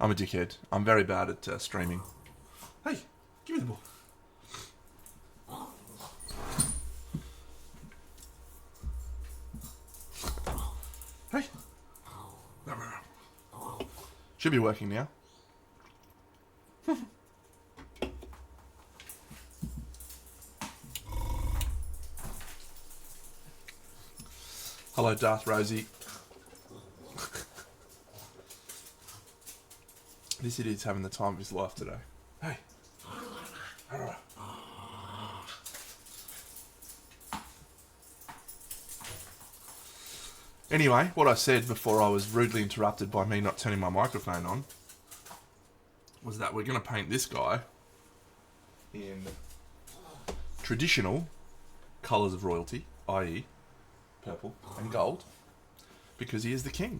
I'm a dickhead. I'm very bad at streaming. Hey, give me the ball. Hey. Should be working now. Hello, Darth Rosie. This idiot's having the time of his life today. Hey. Anyway, what I said before I was rudely interrupted by me not turning my microphone on was that we're going to paint this guy in traditional colours of royalty, i.e. purple and gold, because he is the king.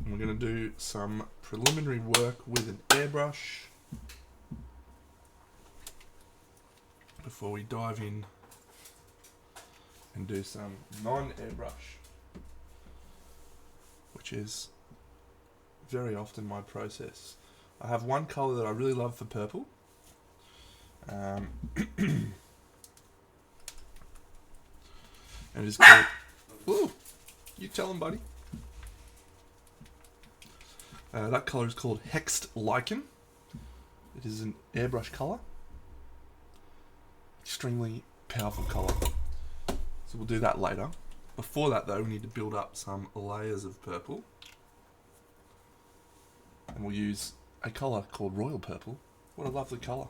And we're going to do some preliminary work with an airbrush before we dive in and do some non-airbrush, which is very often my process. I have one colour that I really love for purple. And it is called... Ooh, you tell him, buddy. That colour is called Hexed Lichen. It is an airbrush colour. Extremely powerful colour. So we'll do that later. Before that though, we need to build up some layers of purple. And we'll use a colour called Royal Purple. What a lovely colour.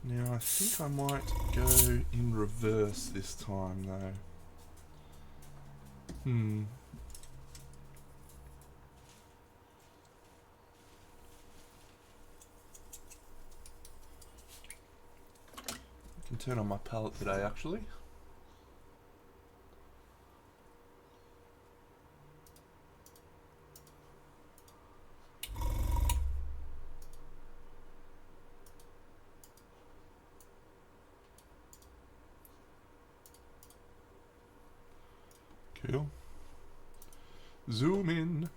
Now I think I might go in reverse this time though. I can turn on my palette today actually. Cool. Zoom in.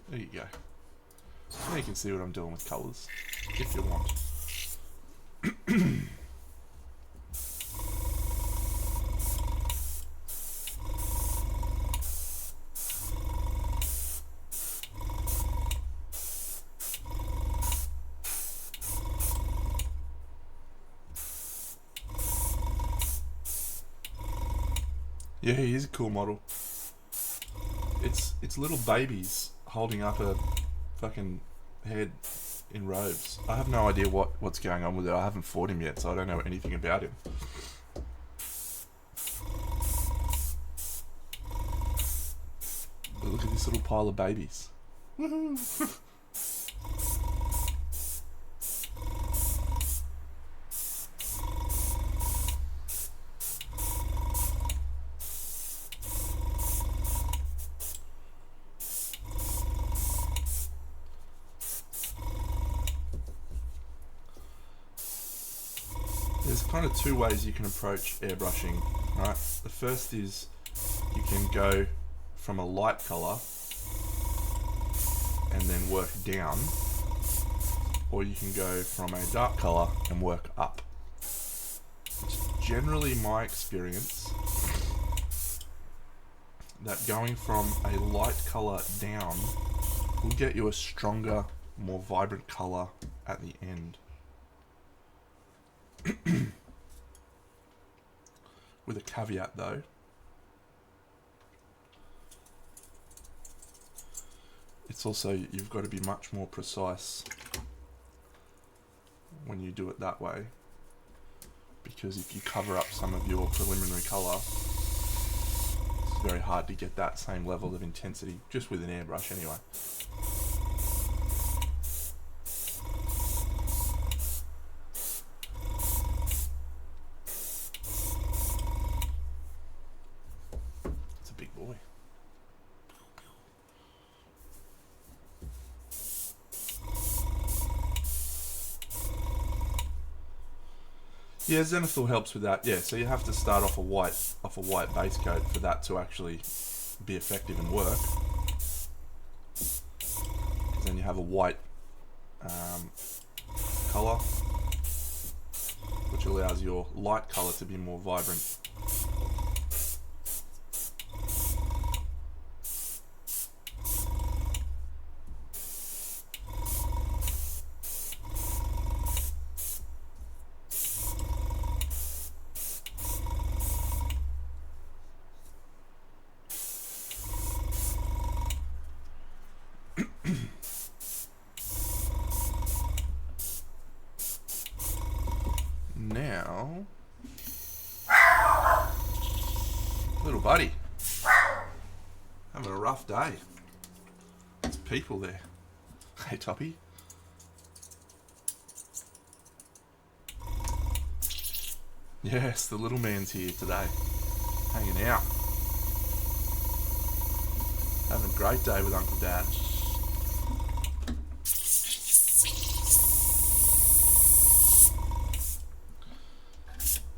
There you go. Now you can see what I'm doing with colours, if you want. Yeah, he is a cool model. It's little babies holding up a fucking head in robes. I have no idea what's going on with it. I haven't fought him yet, so I don't know anything about him. But look at this little pile of babies. Woohoo! There's kind of two ways you can approach airbrushing, right? The first is you can go from a light colour and then work down, or you can go from a dark colour and work up. It's generally my experience that going from a light colour down will get you a stronger, more vibrant colour at the end. With a caveat though, it's also, you've got to be much more precise when you do it that way, because if you cover up some of your preliminary colour, it's very hard to get that same level of intensity just with an airbrush anyway. Yeah, Zenithal helps with that. Yeah, so you have to start off a white base coat for that to actually be effective and work. Because then you have a white colour, which allows your light colour to be more vibrant. Now, little buddy, having a rough day. There's people there. Hey, Toppy. Yes, the little man's here today, hanging out. Having a great day with Uncle Dad.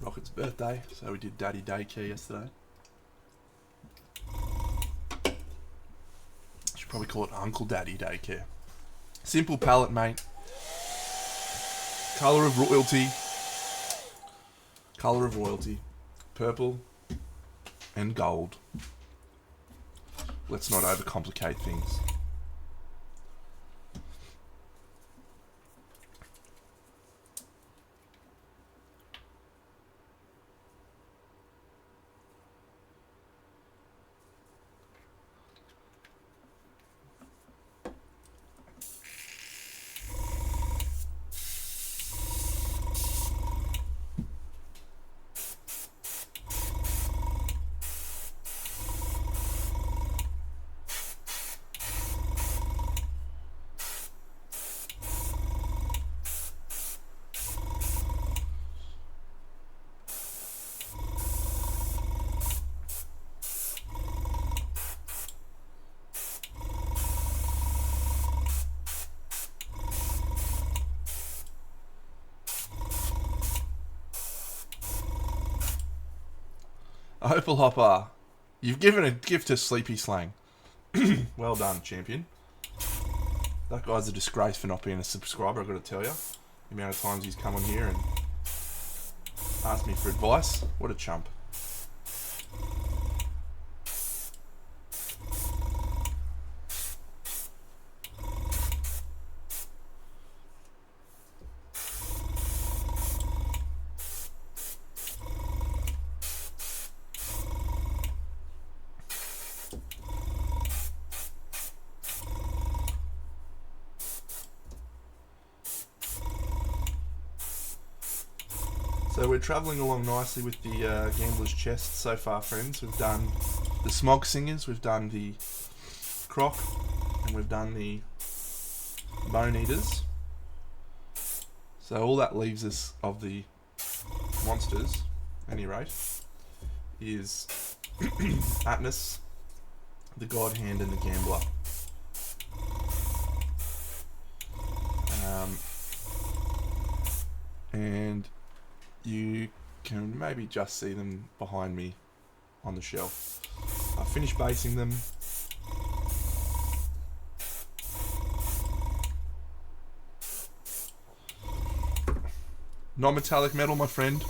Rocket's birthday, so we did Daddy Daycare yesterday. Should probably call it Uncle Daddy Daycare. Simple palette, mate. Colour of royalty. Colour of royalty. Purple and gold. Let's not overcomplicate things. Opal Hopper, you've given a gift to Sleepy Slang. Well done, champion. That guy's a disgrace for not being a subscriber, I've got to tell you. The amount of times he's come on here and asked me for advice. What a chump. So we're travelling along nicely with the Gambler's Chest so far, friends. We've done the Smog Singers, we've done the Croc, and we've done the Bone Eaters. So all that leaves us of the monsters, at any rate, is Atmos, the God Hand, and the Gambler. And you can maybe just see them behind me on the shelf. I finished basing them. Non-metallic metal, my friend.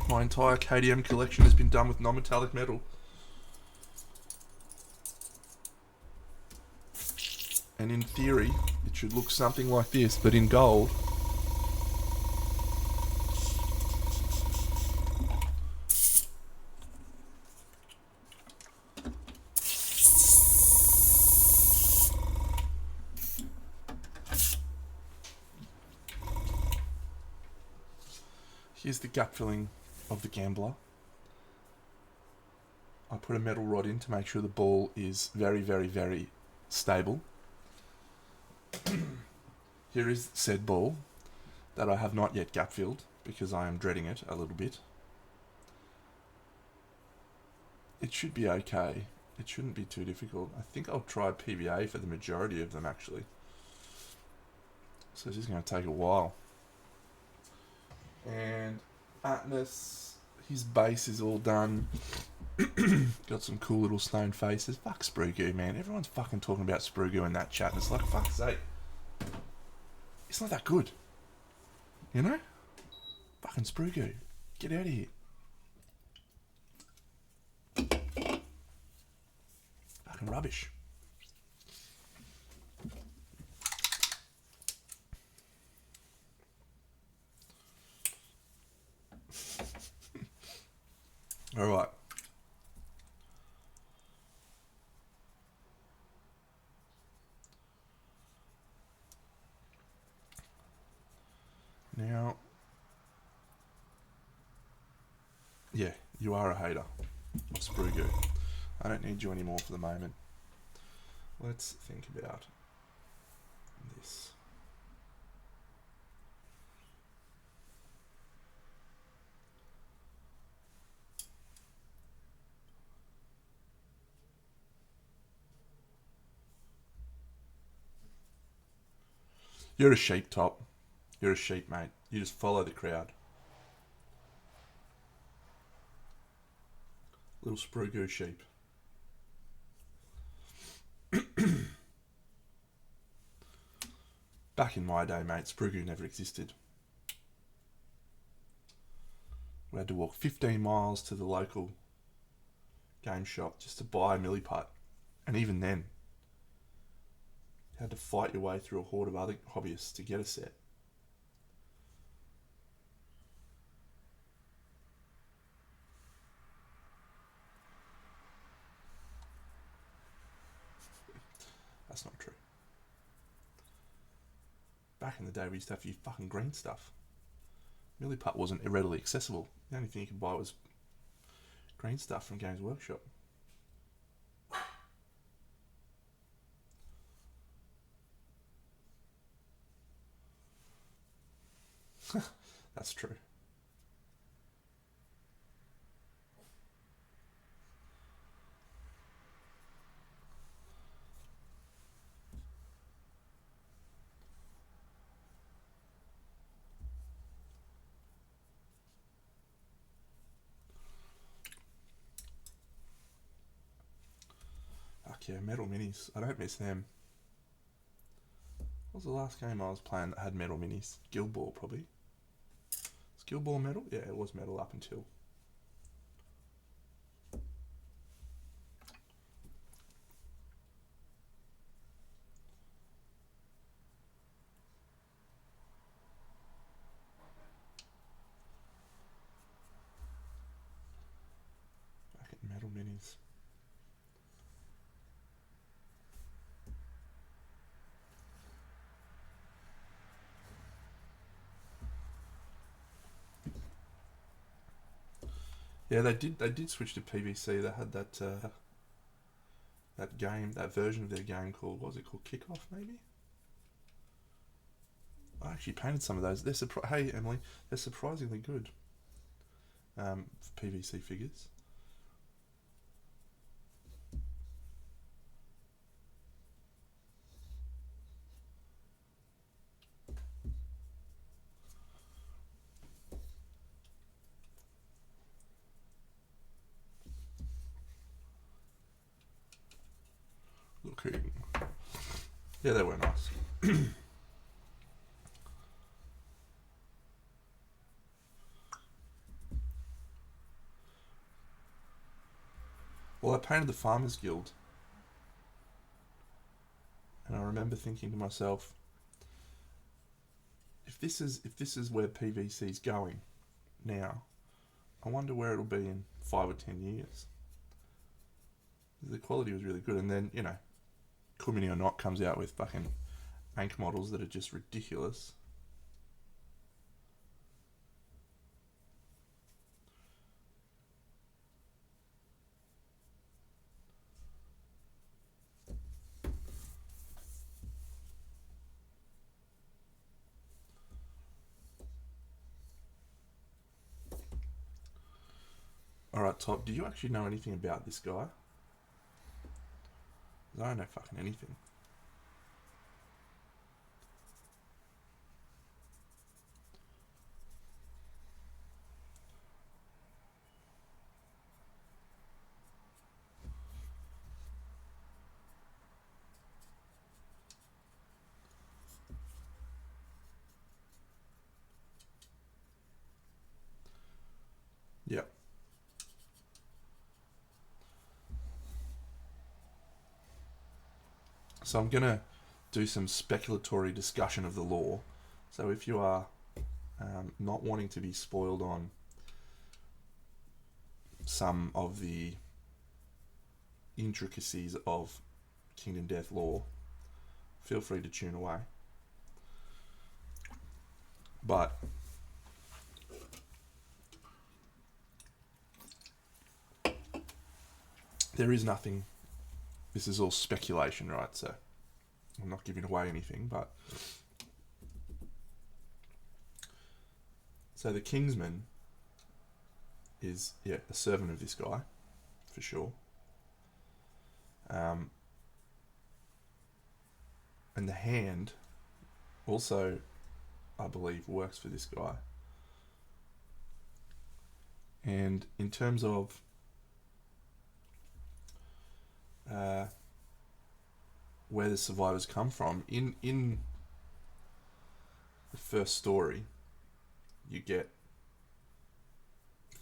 My entire KDM collection has been done with non-metallic metal. And in theory, it should look something like this, but in gold. Here's the gap filling of the Gambler. I put a metal rod in to make sure the ball is very, very, very stable. Here is said ball that I have not yet gap filled because I am dreading it a little bit. It should be okay. It shouldn't be too difficult. I think I'll try PVA for the majority of them actually. So it's just going to take a while. And Atmos, his base is all done. Got some cool little stone faces. Fuck Sprugoo, man. Everyone's fucking talking about Sprugoo in that chat, and it's like, fuck's sake. It's not that good. You know? Fucking Sprugoo. Get out of here. Fucking rubbish. Alright. Now, yeah, you are a hater of Sprugoo. I don't need you anymore for the moment. Let's think about this. You're a sheep, Top. You're a sheep, mate. You just follow the crowd. Little Sprugoo sheep. Back in my day, mate, Sprugoo never existed. We had to walk 15 miles to the local game shop just to buy a Milliput. And even then, you had to fight your way through a horde of other hobbyists to get a set. That's not true. Back in the day, we used to have to use fucking green stuff. Milliput wasn't readily accessible. The only thing you could buy was green stuff from Games Workshop. That's true. Fuck yeah, Metal Minis. I don't miss them. What was the last game I was playing that had Metal Minis? Guild Ball, probably. Was Guild Ball metal? Yeah, it was metal up until... Back at Metal Minis. Yeah, they did switch to PVC. They had that game, that version of their game called, what was it called? Kickoff, maybe? I actually painted some of those. Hey, Emily, they're surprisingly good for PVC figures. Looking. Yeah, they were nice. Well, I painted the Farmers Guild, and I remember thinking to myself, if this is where PVC's going now, I wonder where it'll be in 5 or 10 years. The quality was really good, and then, you know, Cool Mini or Not comes out with fucking Ank models that are just ridiculous. Alright, Top, do you actually know anything about this guy? 'Cause I don't know fucking anything. Yep. So I'm going to do some speculatory discussion of the law. So if you are not wanting to be spoiled on some of the intricacies of Kingdom Death lore, feel free to tune away. But there is nothing. This is all speculation, right? So I'm not giving away anything, but so the Kingsman is a servant of this guy, for sure. And the hand also, I believe, works for this guy. And in terms of where the survivors come from, in the first story, you get,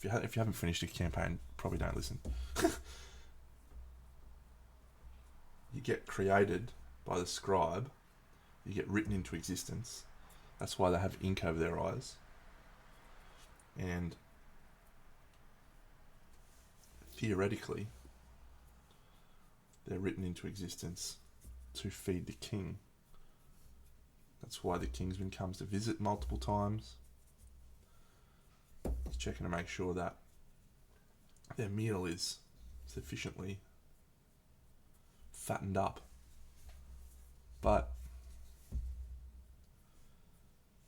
if you haven't finished a campaign, probably don't listen. You get created by the scribe. You get written into existence. That's why they have ink over their eyes. And theoretically, they're written into existence to feed the king. That's why the Kingsman comes to visit multiple times. He's checking to make sure that their meal is sufficiently fattened up. But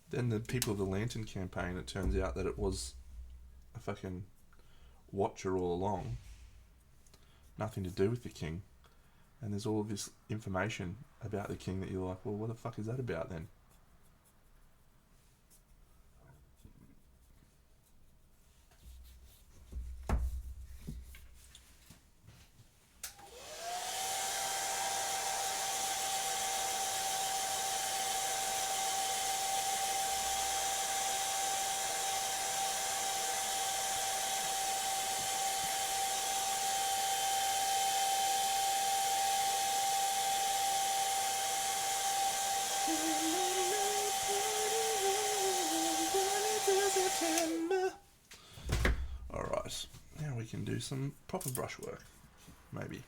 then the people of the Lantern campaign, it turns out that it was a fucking watcher all along. Nothing to do with the king. And there's all of this information about the king that you're like, well, what the fuck is that about then? Alright, now we can do some proper brushwork, maybe.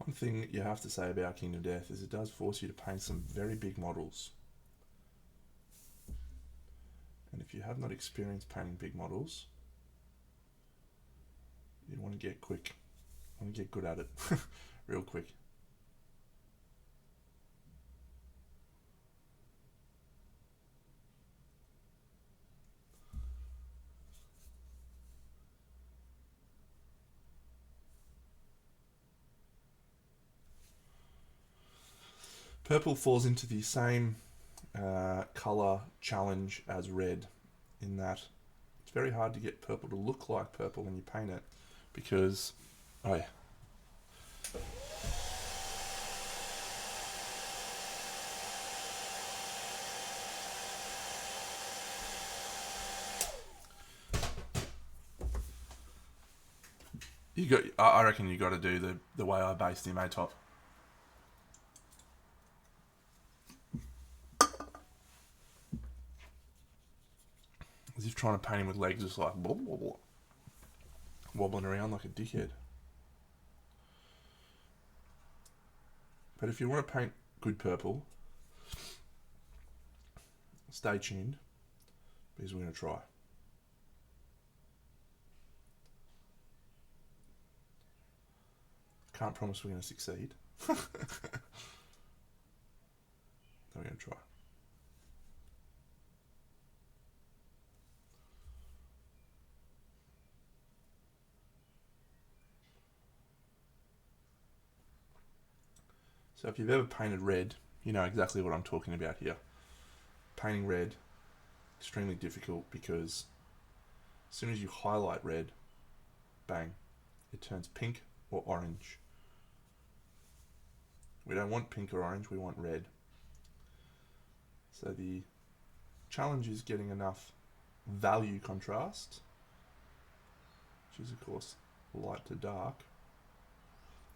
One thing that you have to say about Kingdom Death is it does force you to paint some very big models. And if you have not experienced painting big models, you want to get quick. You want to get good at it real quick. Purple falls into the same colour challenge as red, in that it's very hard to get purple to look like purple when you paint it, because, oh yeah. I reckon you got to do the way I based him, top. As if trying to paint him with legs just like blah, blah, blah, wobbling around like a dickhead. But if you want to paint good purple, stay tuned, because we're going to try. Can't promise we're going to succeed. But we're going to try. So if you've ever painted red, you know exactly what I'm talking about here. Painting red, extremely difficult because as soon as you highlight red, bang, it turns pink or orange. We don't want pink or orange, we want red. So the challenge is getting enough value contrast, which is of course light to dark,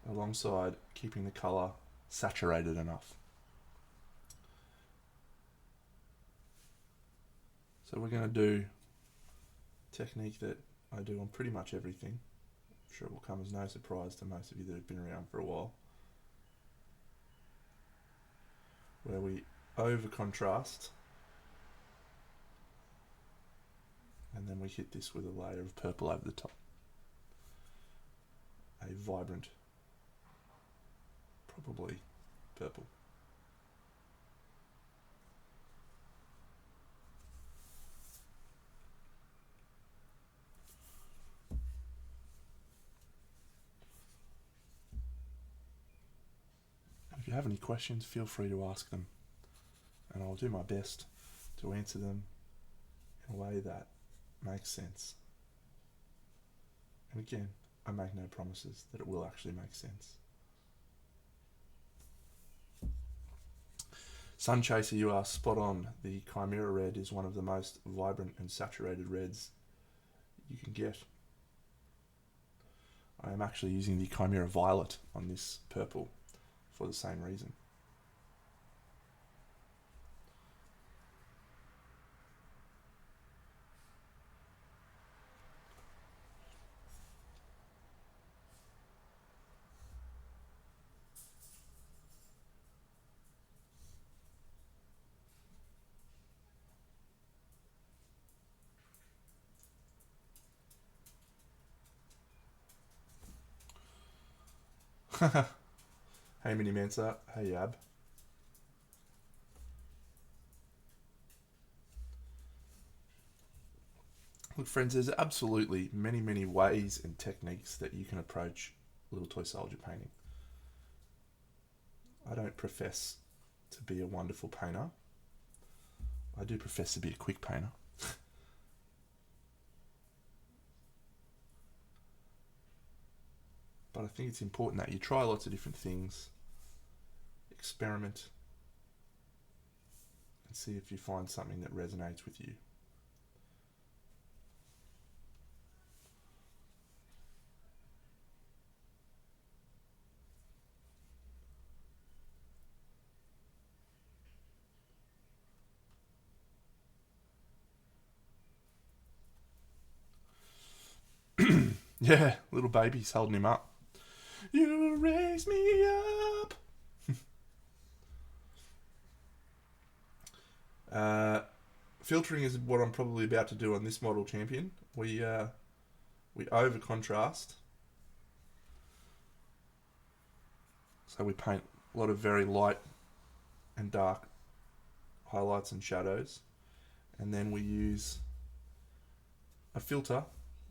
alongside keeping the colour saturated enough. So we're going to do a technique that I do on pretty much everything. I'm sure it will come as no surprise to most of you that have been around for a while, where we over contrast and then we hit this with a layer of purple over the top. A vibrant, probably purple. If you have any questions, feel free to ask them, and I'll do my best to answer them in a way that makes sense. And again, I make no promises that it will actually make sense. Sunchaser, you are spot on. The Chimera Red is one of the most vibrant and saturated reds you can get. I am actually using the Chimera Violet on this purple for the same reason. Hey Mini Mensa, hey Ab. Look friends, there's absolutely many ways and techniques that you can approach Little Toy Soldier painting. I don't profess to be a wonderful painter. I do profess to be a quick painter. But I think it's important that you try lots of different things, experiment, and see if you find something that resonates with you. Yeah, little baby's holding him up. You raise me up. Filtering is what I'm probably about to do on this model champion. We over contrast, so we paint a lot of very light and dark highlights and shadows, and then we use a filter,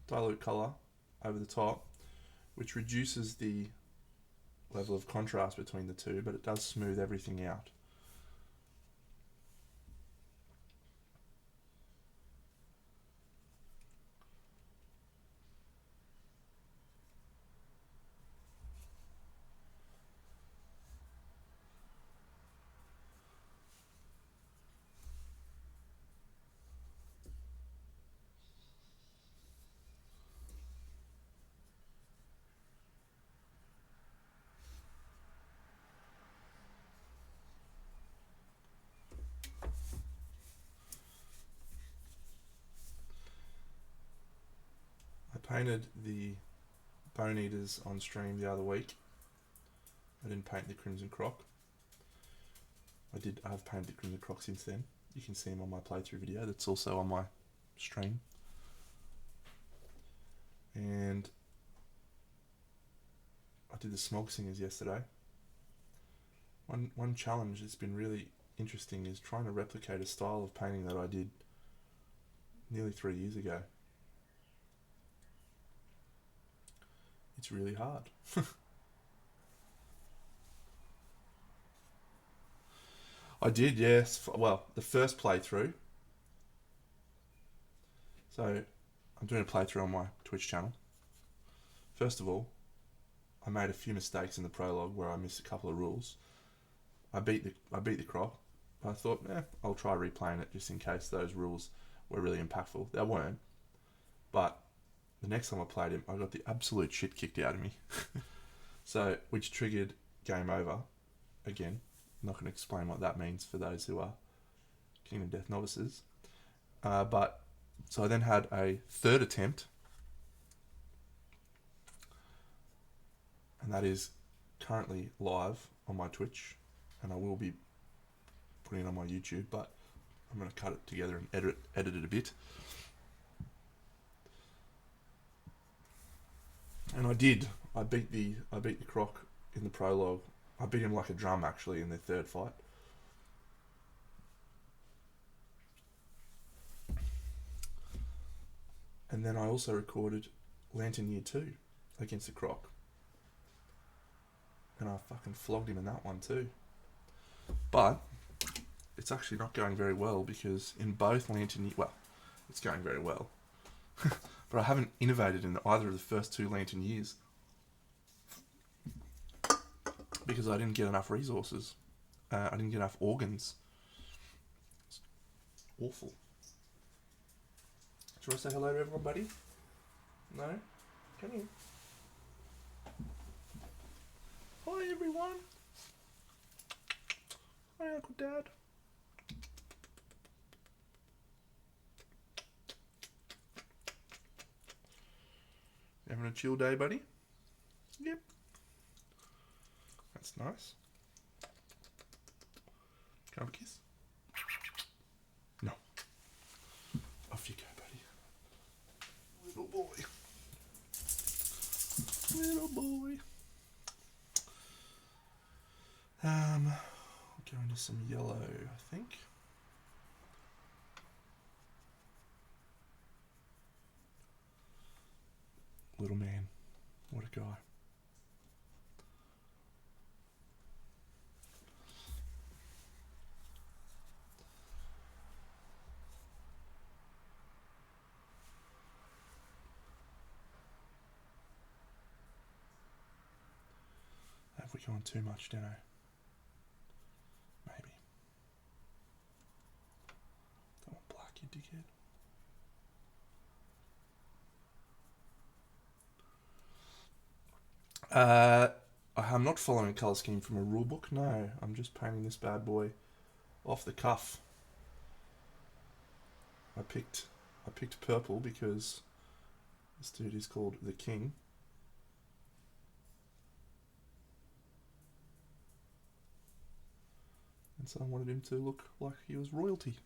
dilute color, over the top, which reduces the level of contrast between the two, but it does smooth everything out. I painted the Bone Eaters on stream the other week. I didn't paint the Crimson Croc. I've painted the Crimson Croc since then. You can see him on my playthrough video that's also on my stream. And I did the Smog Singers yesterday. One challenge that's been really interesting is trying to replicate a style of painting that I did nearly 3 years ago. It's really hard. I did, yes. Well, the first playthrough. So, I'm doing a playthrough on my Twitch channel. First of all, I made a few mistakes in the prologue where I missed a couple of rules. I beat the Croc. I thought, I'll try replaying it just in case those rules were really impactful. They weren't. But the next time I played him, I got the absolute shit kicked out of me. So, which triggered game over. Again, I'm not going to explain what that means for those who are Kingdom Death novices. So I then had a third attempt, and that is currently live on my Twitch, and I will be putting it on my YouTube, but I'm going to cut it together and edit it a bit. And I did. I beat the Croc in the prologue. I beat him like a drum actually in the third fight. And then I also recorded Lantern Year 2 against the Croc. And I fucking flogged him in that one too. But it's actually not going very well because in both Lantern Year... Well, it's going very well. But I haven't innovated in either of the first two Lantern Years. Because I didn't get enough resources. I didn't get enough organs. It's awful. Do you want to say hello to everyone, buddy? No? Come here. Hi, everyone. Hi, Uncle Dad. You having a chill day, buddy? Yep. That's nice. Can I have a kiss? No. Off you go, buddy. Little boy. Little boy. We'll go into some yellow, I think. Little man. What a guy. Have we gone too much, don't I? Maybe. Don't want black, you dickhead. I'm not following a colour scheme from a rulebook, no. I'm just painting this bad boy off the cuff. I picked purple because this dude is called the King. And so I wanted him to look like he was royalty.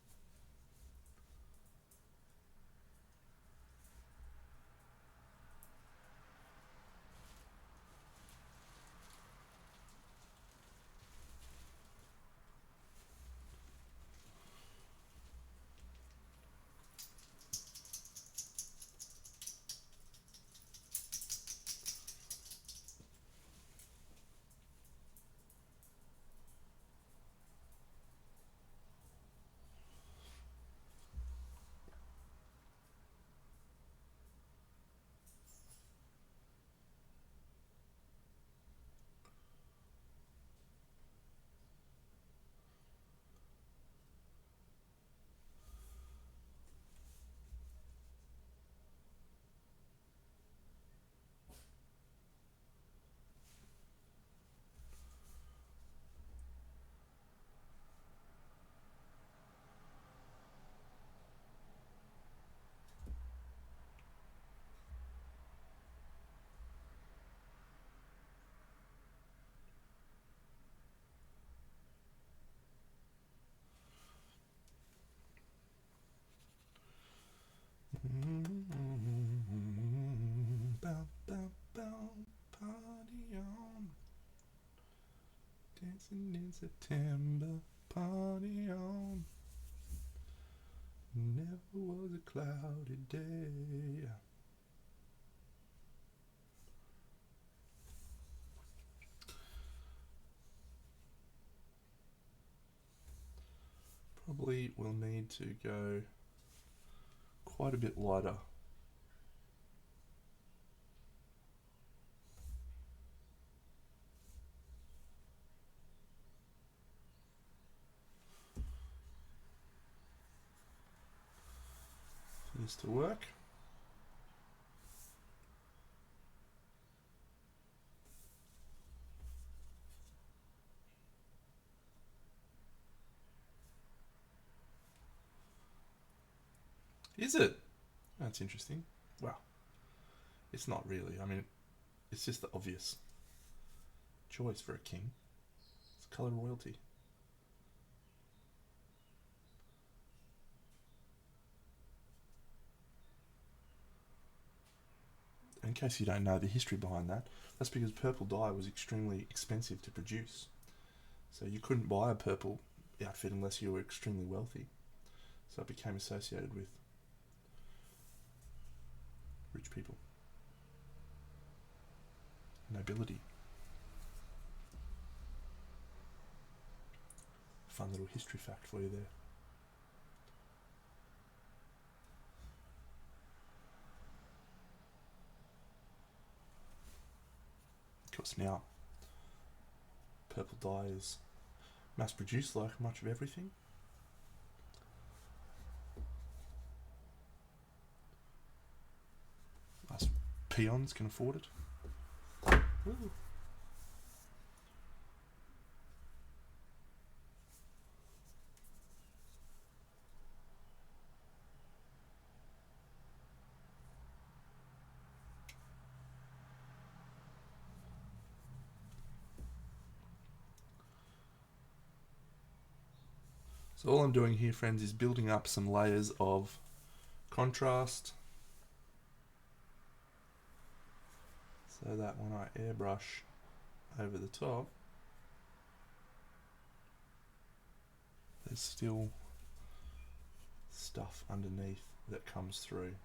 Party on. Dancing in September. Party on. Never was a cloudy day. Probably will need to go quite a bit lighter. For this to work. Is it? That's interesting. Wow. It's not really. I mean, it's just the obvious choice for a king. It's colour royalty. In case you don't know the history behind that, that's because purple dye was extremely expensive to produce. So you couldn't buy a purple outfit unless you were extremely wealthy. So it became associated with rich people. Nobility. Fun little history fact for you there. Of course now, purple dye is mass produced like much of everything. Us peons can afford it. Woo. So all I'm doing here, friends, is building up some layers of contrast so that when I airbrush over the top, there's still stuff underneath that comes through.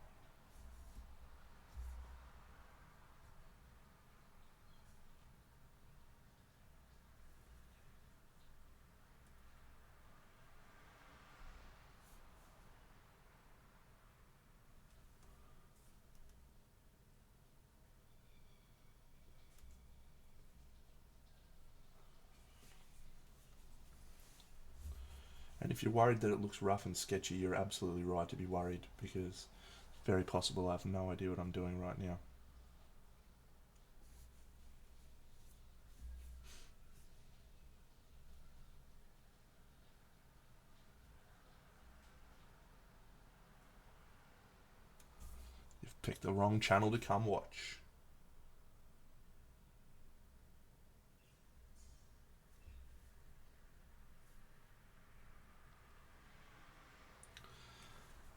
And if you're worried that it looks rough and sketchy, you're absolutely right to be worried, because it's very possible I have no idea what I'm doing right now. You've picked the wrong channel to come watch.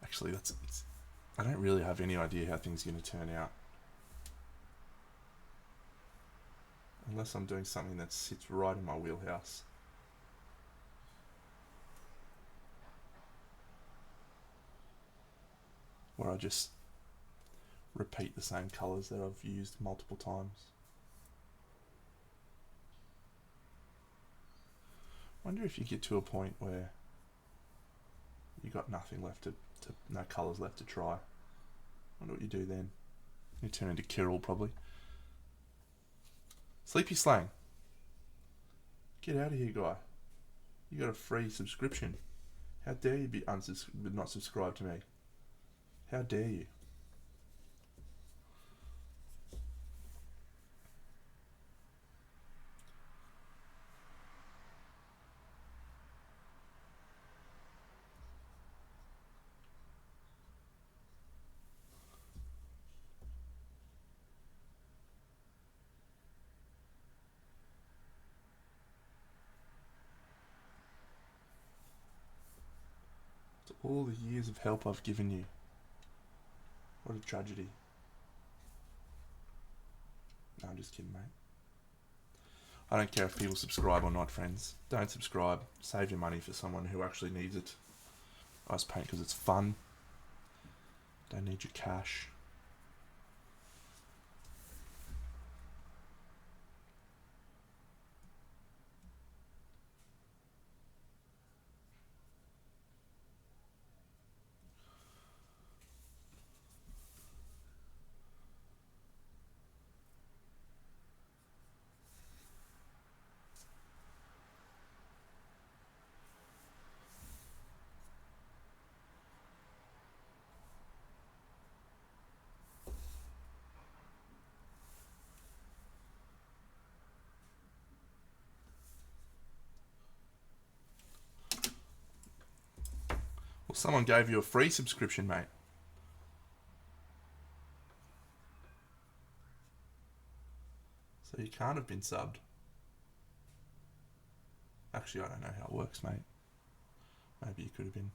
Actually, I don't really have any idea how things are going to turn out. Unless I'm doing something that sits right in my wheelhouse. Where I just repeat the same colours that I've used multiple times. I wonder if you get to a point where you got nothing left no colours left to try. I wonder what you do then. You turn into Kirill probably. Sleepy Slang. Get out of here, guy. You got a free subscription. How dare you be not subscribed to me? How dare you? To all the years of help I've given you. What a tragedy. No, I'm just kidding, mate. I don't care if people subscribe or not, friends. Don't subscribe. Save your money for someone who actually needs it. I just paint because it's fun. Don't need your cash. Well, someone gave you a free subscription, mate. So you can't have been subbed. Actually, I don't know how it works, mate. Maybe you could have been.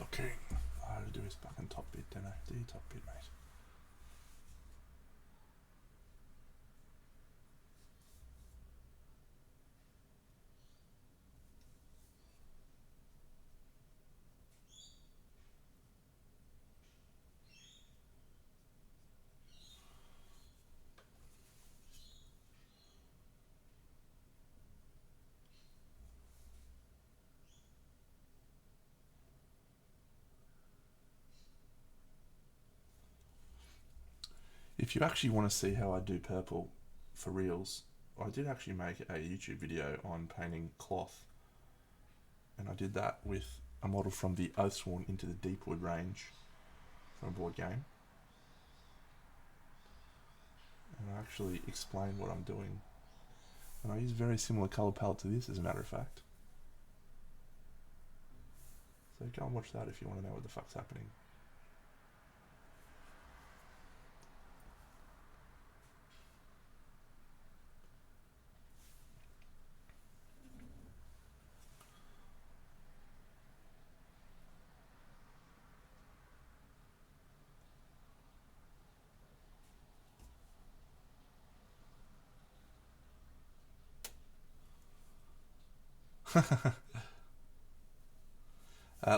Okay. All I have to do is fucking top bit, don't I? Do your top bit, mate. If you actually want to see how I do purple for reals, I did actually make a YouTube video on painting cloth, and I did that with a model from the Oathsworn Into the Deepwood range from a board game, and I actually explain what I'm doing, and I use a very similar colour palette to this, as a matter of fact. So go and watch that if you want to know what the fuck's happening.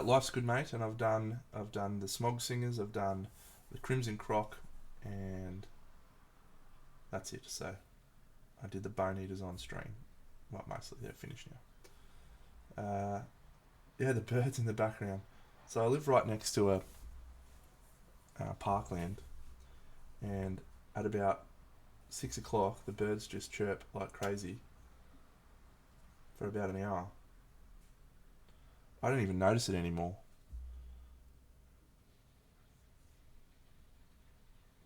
Life's good, mate, and I've done the Smog Singers, I've done the Crimson Croc, and that's it. So I did the Bone Eaters on stream. Well, mostly they're finished now. Yeah, the birds in the background. So I live right next to a parkland, and at about 6 o'clock, the birds just chirp like crazy for about an hour. I don't even notice it anymore.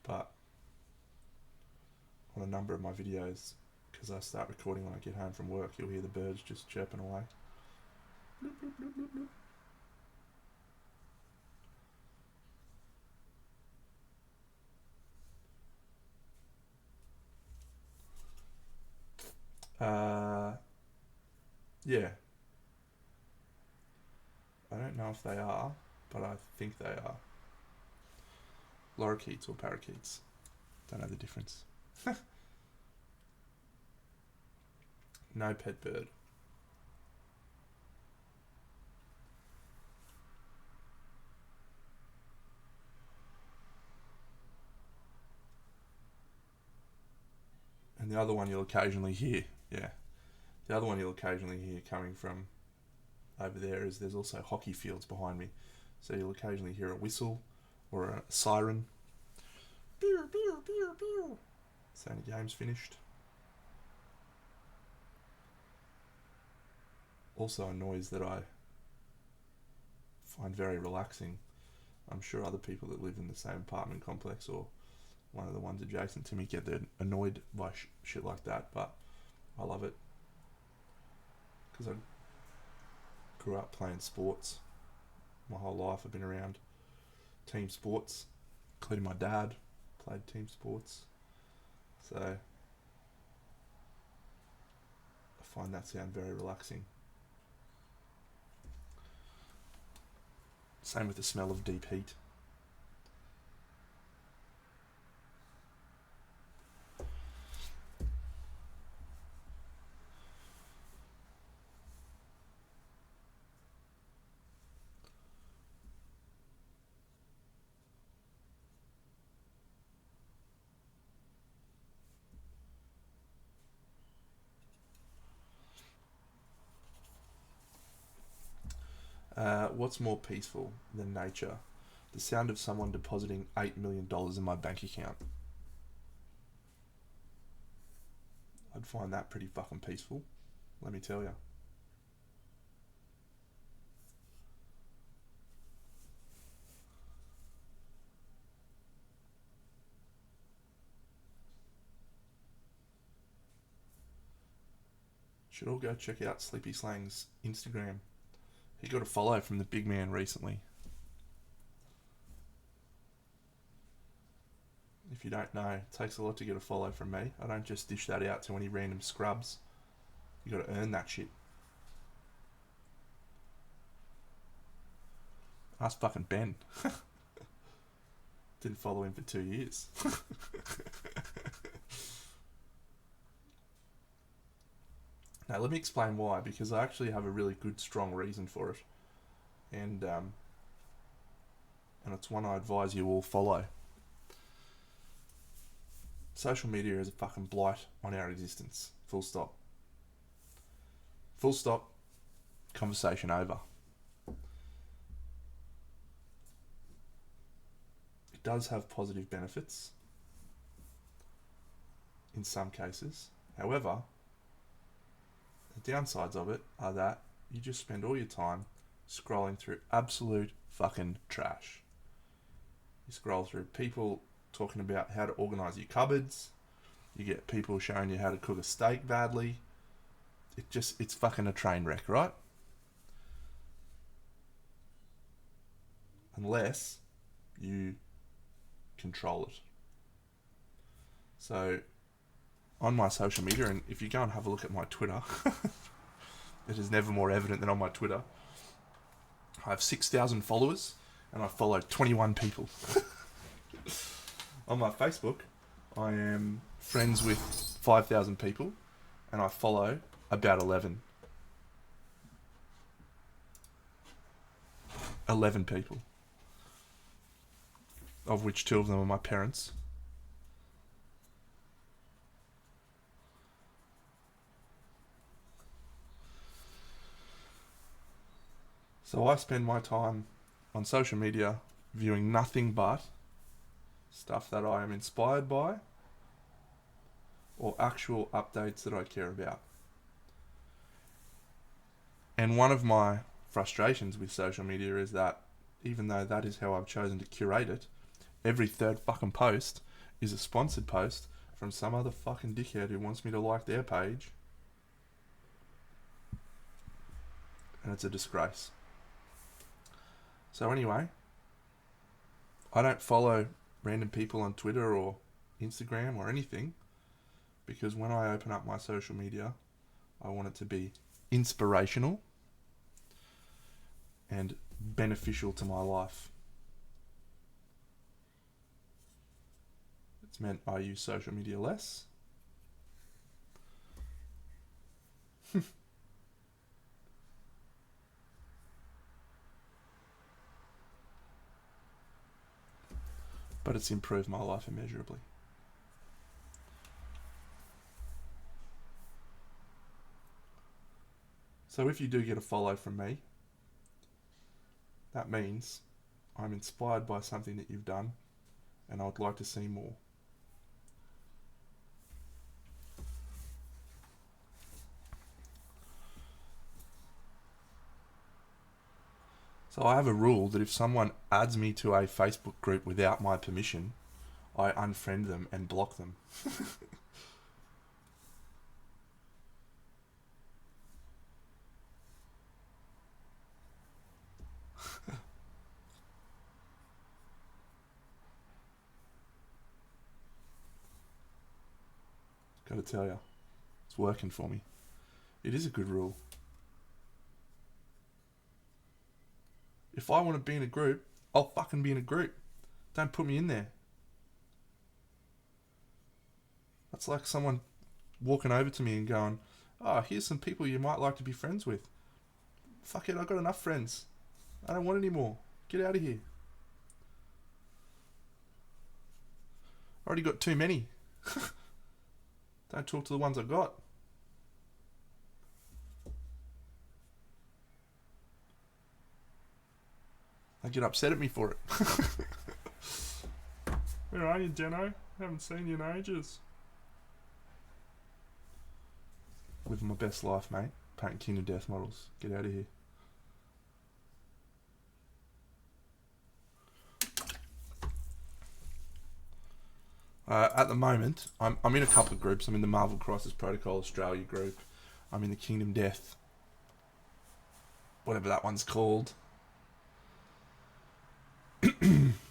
But on a number of my videos, because I start recording when I get home from work, you'll hear the birds just chirping away. Bloop, bloop, bloop, bloop, bloop. Yeah. I don't know if they are, but I think they are. Lorikeets or parakeets. Don't know the difference. No pet bird. And the other one you'll occasionally hear, yeah. The other one you'll occasionally hear coming from over there is there's also hockey fields behind me. So you'll occasionally hear a whistle or a siren. Pew, pew, pew, pew. Saying the game's finished. Also a noise that I find very relaxing. I'm sure other people that live in the same apartment complex or one of the ones adjacent to me get annoyed by shit like that, but I love it because I grew up playing sports my whole life. I've been around team sports, including my dad played team sports, so find that sound very relaxing. Same with the smell of deep heat. What's more peaceful than nature? The sound of someone depositing $8 million in my bank account. I'd find that pretty fucking peaceful, let me tell you. Should all go check out Sleepy Slang's Instagram. He got a follow from the big man recently. If you don't know, it takes a lot to get a follow from me. I don't just dish that out to any random scrubs. You got to earn that shit. Ask fucking Ben. Didn't follow him for 2 years. Now let me explain why, because I actually have a really good, strong reason for it, and it's one I advise you all follow. Social media is a fucking blight on our existence. Full stop. Full stop. Conversation over. It does have positive benefits in some cases. However, the downsides of it are that you just spend all your time scrolling through absolute fucking trash. You scroll through people talking about how to organise your cupboards. You get people showing you how to cook a steak badly. It's fucking a train wreck, right? Unless you control it. So, on my social media, and if you go and have a look at my Twitter, it is never more evident than on my Twitter. I have 6,000 followers, and I follow 21 people. On my Facebook, I am friends with 5,000 people, and I follow about 11. 11 people. Of which 2 of them are my parents. So I spend my time on social media viewing nothing but stuff that I am inspired by or actual updates that I care about. And one of my frustrations with social media is that even though that is how I've chosen to curate it, every third fucking post is a sponsored post from some other fucking dickhead who wants me to like their page. And it's a disgrace. So anyway, I don't follow random people on Twitter or Instagram or anything, because when I open up my social media, I want it to be inspirational and beneficial to my life. It's meant I use social media less. But it's improved my life immeasurably. So if you do get a follow from me, that means I'm inspired by something that you've done, and I would like to see more. So I have a rule that if someone adds me to a Facebook group without my permission, I unfriend them and block them. Gotta tell you, it's working for me. It is a good rule. If I want to be in a group, I'll fucking be in a group. Don't put me in there. That's like someone walking over to me and going, oh, here's some people you might like to be friends with. Fuck it, I've got enough friends. I don't want any more. Get out of here. I already got too many. Don't talk to the ones I got. They get upset at me for it. Where are you, Deno? Haven't seen you in ages. Living my best life, mate. Painting Kingdom Death models. Get out of here. At the moment, I'm in a couple of groups. I'm in the Marvel Crisis Protocol Australia group. I'm in the Kingdom Death, whatever that one's called. And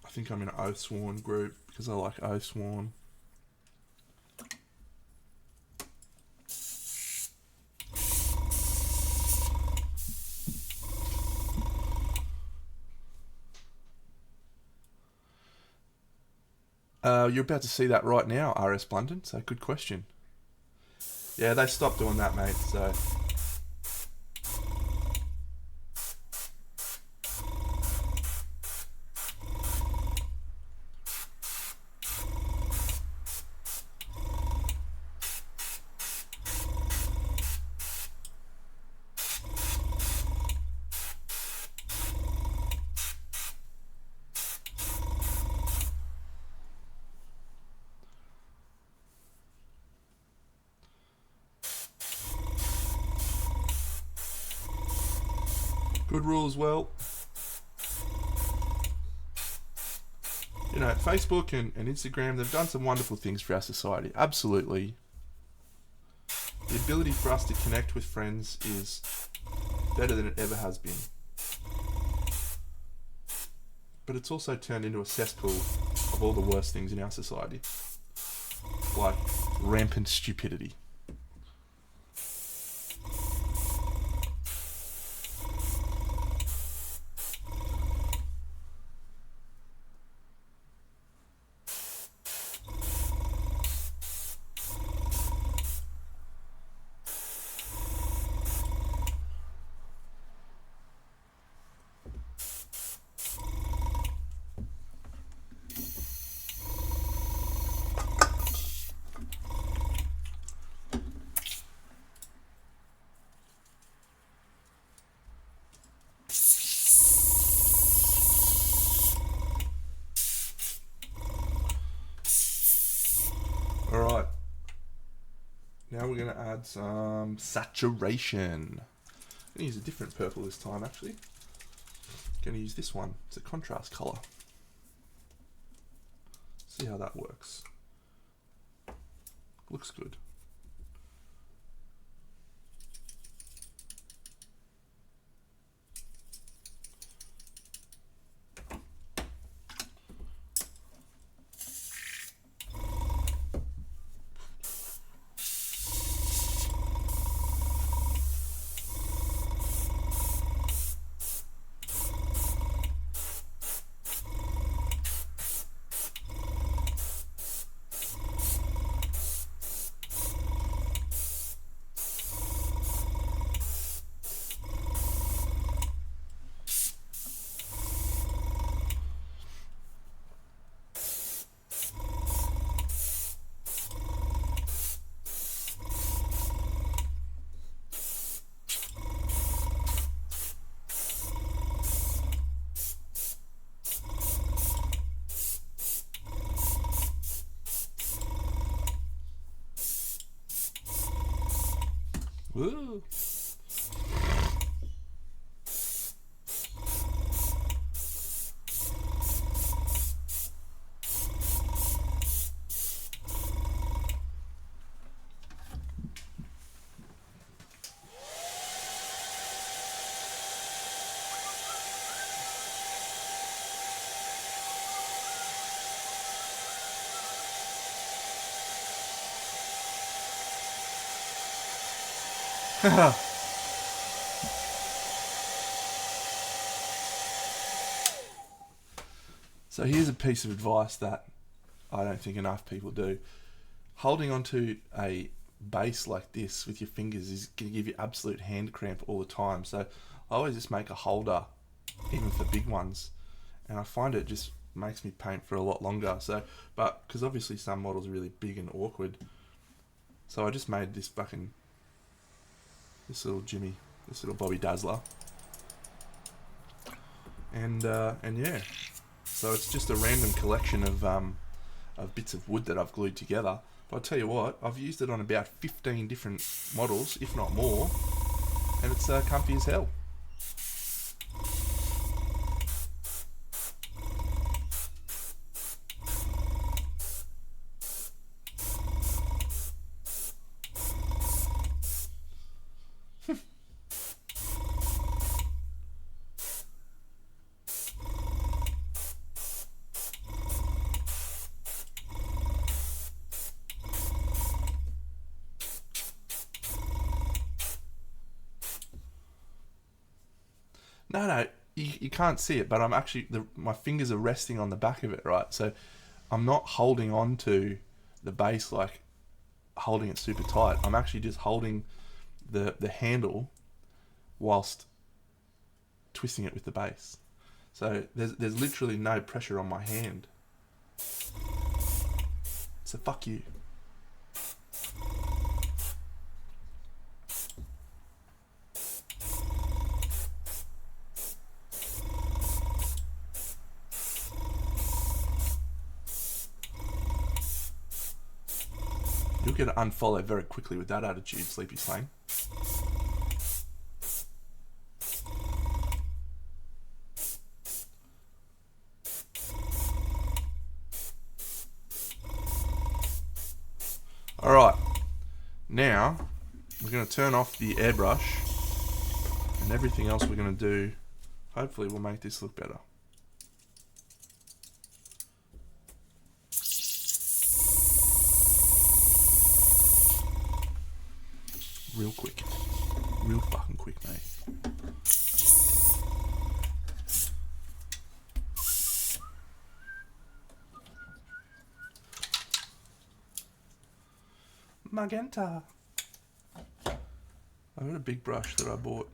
I think I'm in an Oathsworn group because I like Oathsworn. You're about to see that right now, RS Blunden, so good question. Yeah, they stopped doing that, mate, so... Good rule as well. You know, Facebook and Instagram, they've done some wonderful things for our society. Absolutely. The ability for us to connect with friends is better than it ever has been. But it's also turned into a cesspool of all the worst things in our society. Like rampant stupidity. Alright. Now we're going to add some saturation. I'm going to use a different purple this time, actually. Going to use this one. It's a contrast colour. See how that works. Looks good. Woo! So here's a piece of advice that I don't think enough people do. Holding onto a base like this with your fingers is going to give you absolute hand cramp all the time. So I always just make a holder, even for big ones, and I find it just makes me paint for a lot longer. So, but because obviously some models are really big and awkward, so I just made this little Jimmy, this little Bobby Dazzler, and yeah. So it's just a random collection of bits of wood that I've glued together. But I'll tell you what, I've used it on about 15 different models, if not more, and it's comfy as hell. No, you can't see it, but I'm actually my fingers are resting on the back of it, right? So I'm not holding on to the base like holding it super tight. I'm actually just holding the handle whilst twisting it with the base. So there's literally no pressure on my hand. So fuck you. You'll get unfollowed very quickly with that attitude, Sleepy Slang. Alright, now we're going to turn off the airbrush, and everything else we're going to do, hopefully will make this look better. Real quick. Real fucking quick, mate. Magenta. I've got a big brush that I bought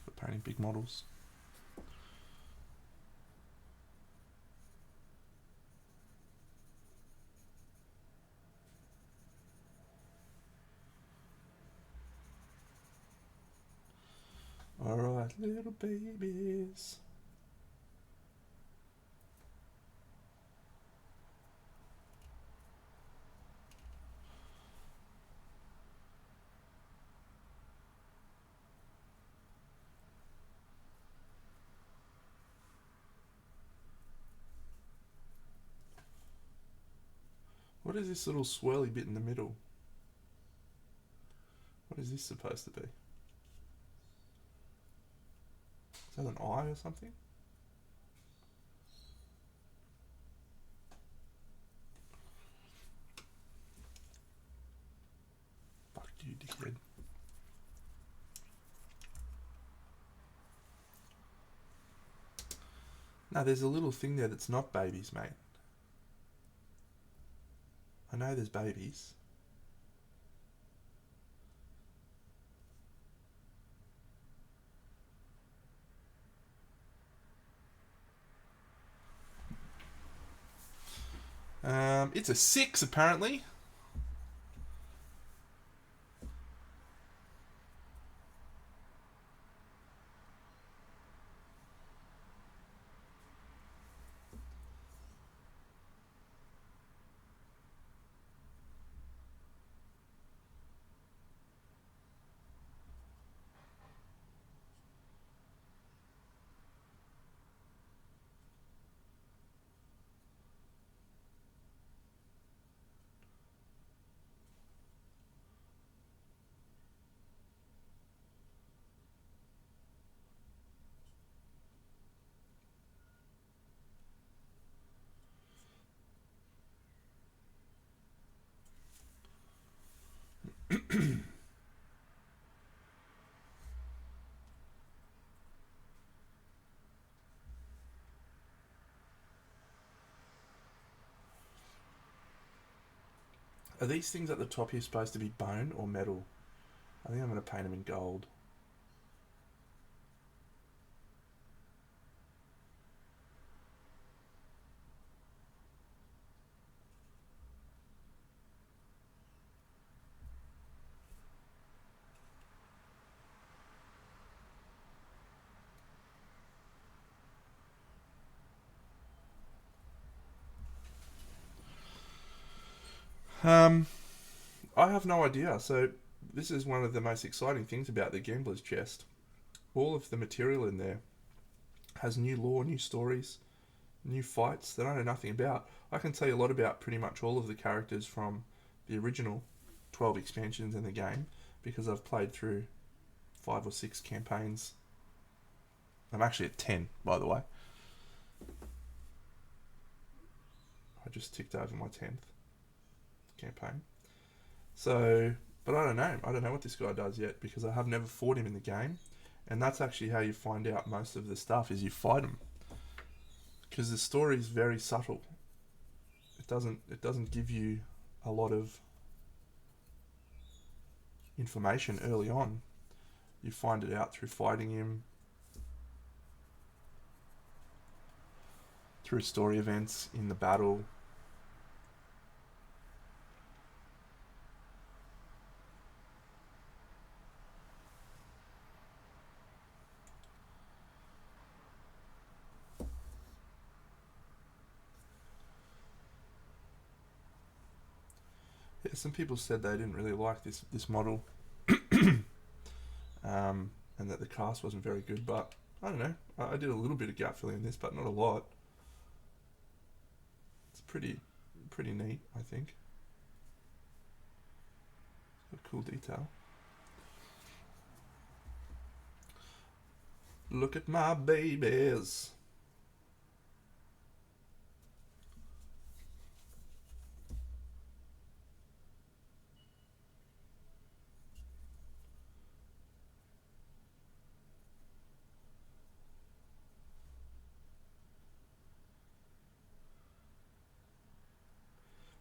for painting big models. Alright, little babies. What is this little swirly bit in the middle? What is this supposed to be? Is that an eye or something? Fuck you, dickhead. No, there's a little thing there that's not babies, mate. I know there's babies. It's a 6 apparently. Are these things at the top here supposed to be bone or metal? I think I'm going to paint them in gold. I have no idea. So this is one of the most exciting things about the Gambler's Chest. All of the material in there has new lore, new stories, new fights that I know nothing about. I can tell you a lot about pretty much all of the characters from the original 12 expansions in the game because I've played through 5 or 6 campaigns. I'm actually at 10, by the way. I just ticked over my 10th campaign. So, but I don't know. I don't know what this guy does yet because I have never fought him in the game. And that's actually how you find out most of the stuff is you fight him. Because the story is very subtle. It doesn't give you a lot of information early on. You find it out through fighting him, through story events in the battle. Yeah, some people said they didn't really like this model, and that the cast wasn't very good. But I don't know. I did a little bit of gut filling in this, but not a lot. It's pretty neat, I think. A cool detail. Look at my babies.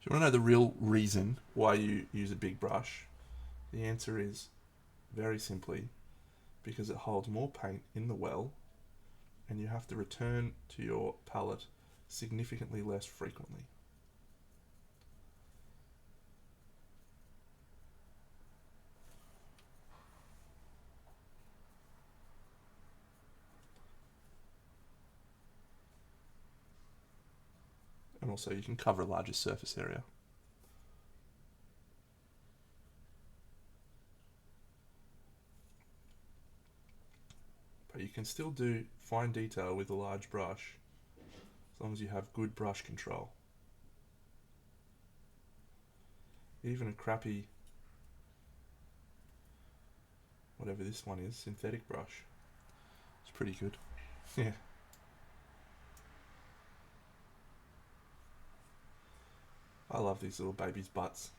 Do you want to know the real reason why you use a big brush? The answer is very simply because it holds more paint in the well and you have to return to your palette significantly less frequently. And also you can cover a larger surface area. But you can still do fine detail with a large brush as long as you have good brush control. Even a crappy, whatever this one is, synthetic brush, it's pretty good. Yeah. I love these little babies' butts.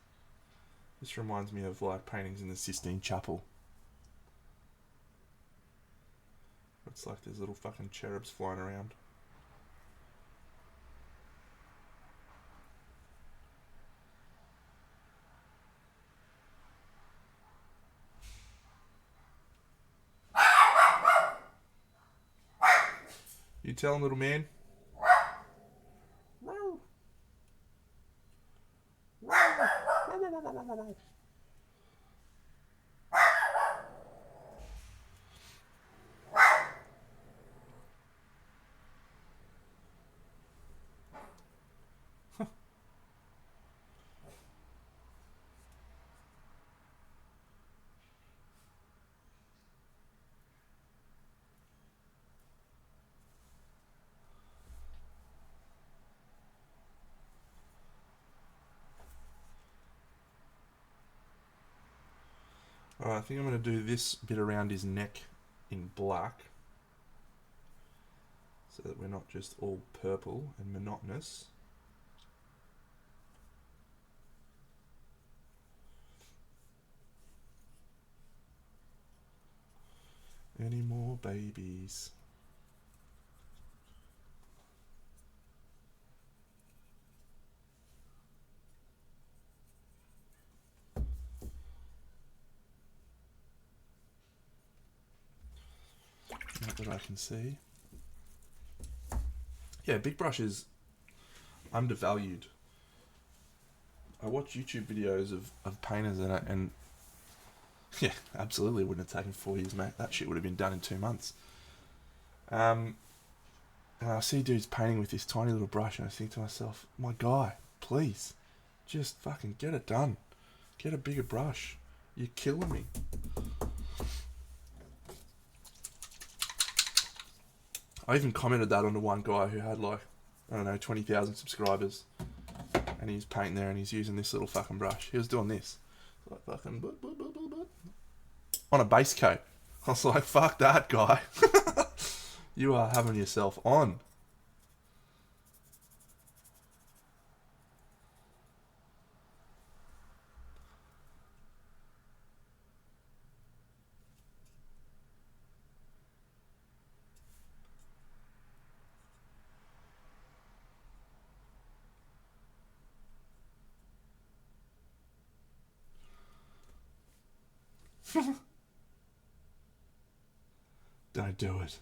This reminds me of like paintings in the Sistine Chapel. It's like there's little fucking cherubs flying around. You tell him, little man. Alright, I think I'm going to do this bit around his neck in black so that we're not just all purple and monotonous. Any more babies? that I can see. Yeah, big brush is undervalued. I watch YouTube videos of painters and yeah, absolutely wouldn't have taken 4 years, mate. That shit would have been done in 2 months. And I see dudes painting with this tiny little brush, and I think to myself, my guy, please, just fucking get it done. Get a bigger brush. You're killing me. I even commented that on the one guy who had like, I don't know, 20,000 subscribers. And he's painting there and he's using this little fucking brush. He was doing this. Like fucking... on a base coat. I was like, fuck that, guy. You are having yourself on. Don't do it.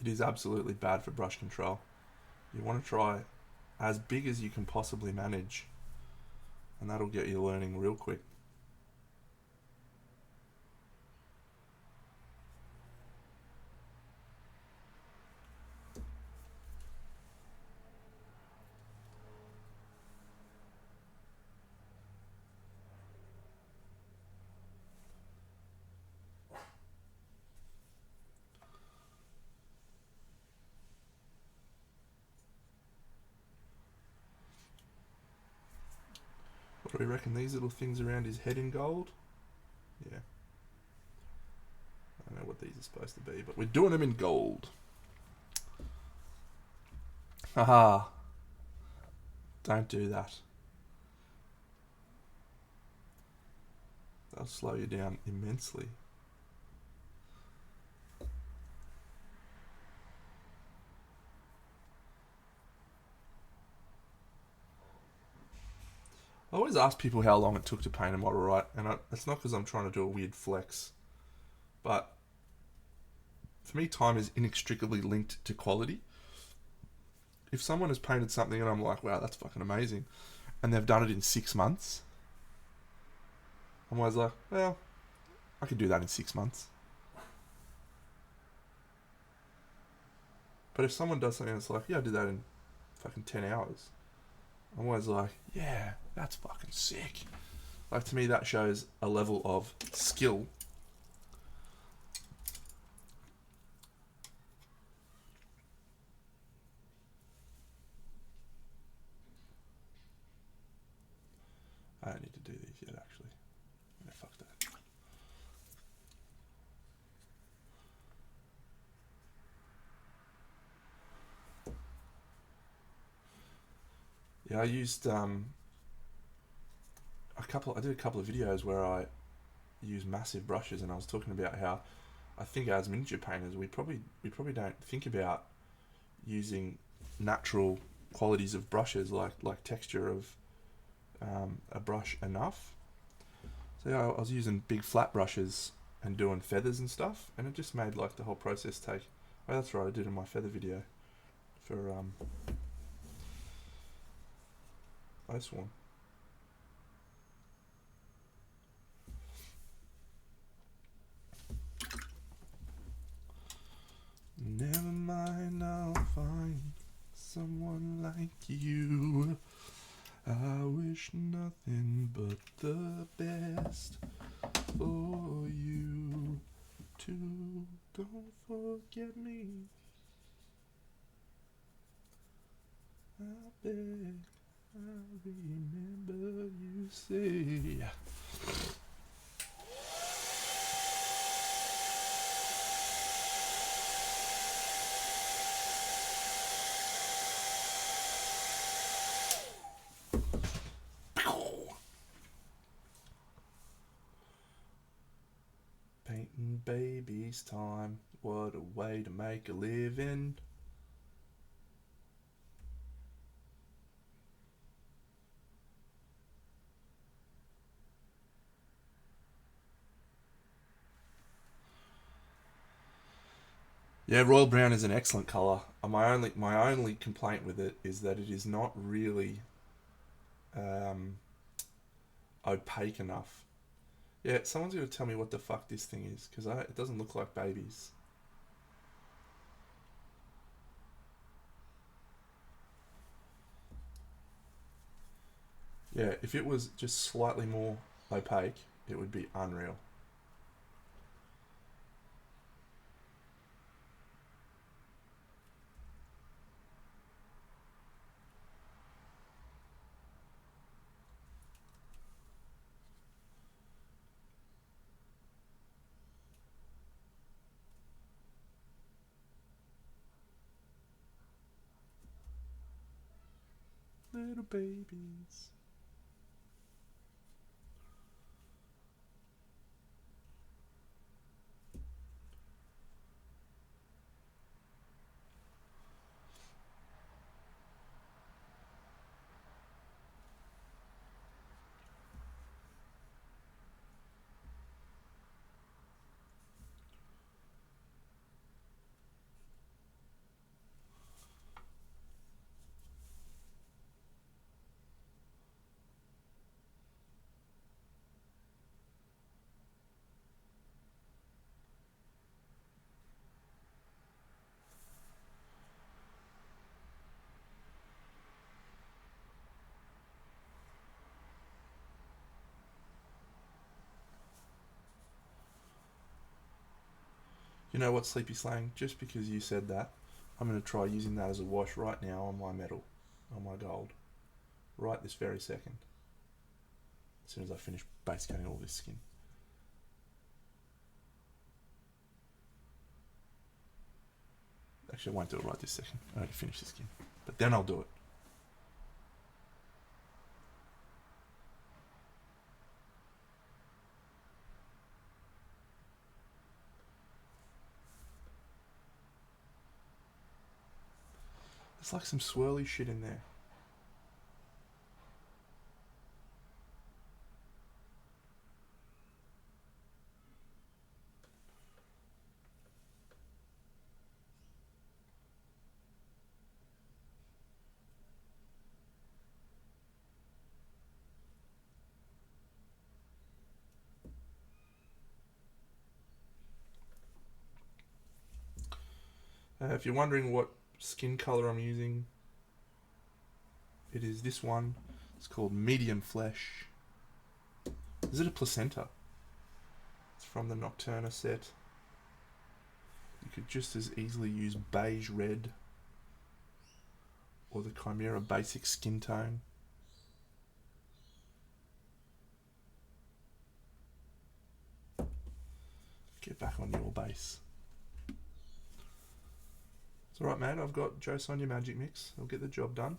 It is absolutely bad for brush control. You want to try as big as you can possibly manage, and that'll get you learning real quick. What do we reckon? These little things around his head in gold? Yeah. I don't know what these are supposed to be, but we're doing them in gold. Haha. Don't do that. They'll slow you down immensely. I always ask people how long it took to paint a model, right? And it's not because I'm trying to do a weird flex, but for me, time is inextricably linked to quality. If someone has painted something and I'm like, wow, that's fucking amazing, and they've done it in 6 months, I'm always like, well, I could do that in 6 months. But if someone does something that's like, yeah, I did that in fucking 10 hours, I'm always like, yeah, that's fucking sick. Like, to me, that shows a level of skill. I don't need to do these yet, actually. Yeah, fuck that. Yeah, I used I did a couple of videos where I use massive brushes, and I was talking about how I think as miniature painters we probably don't think about using natural qualities of brushes like texture of a brush enough. So yeah, I was using big flat brushes and doing feathers and stuff, and it just made like the whole process take. Oh, that's right, I did in my feather video for this one. Never mind, I'll find someone like you. I wish nothing but the best for you too. Don't forget me. I beg, I remember you say. Painting baby FaceTime. What a way to make a living. Yeah, royal brown is an excellent color. My only complaint with it is that it is not really um, opaque enough. Yeah, someone's got to tell me what the fuck this thing is, because it doesn't look like babies. Yeah, if it was just slightly more opaque, it would be unreal. Little babies. You know what, Sleepy Slang? Just because you said that, I'm going to try using that as a wash right now on my metal, on my gold. Right this very second. As soon as I finish base coating all this skin. Actually, I won't do it right this second. I need to finish the skin. But then I'll do it. There's like some swirly shit in there. If you're wondering what skin color I'm using, it is this one. It's called Medium Flesh. Is it a placenta? It's from the Nocturna set. You could just as easily use beige red or the Chimera basic skin tone. Get back on your base. It's alright, mate. I've got Joe Sonia Magic Mix. I'll get the job done.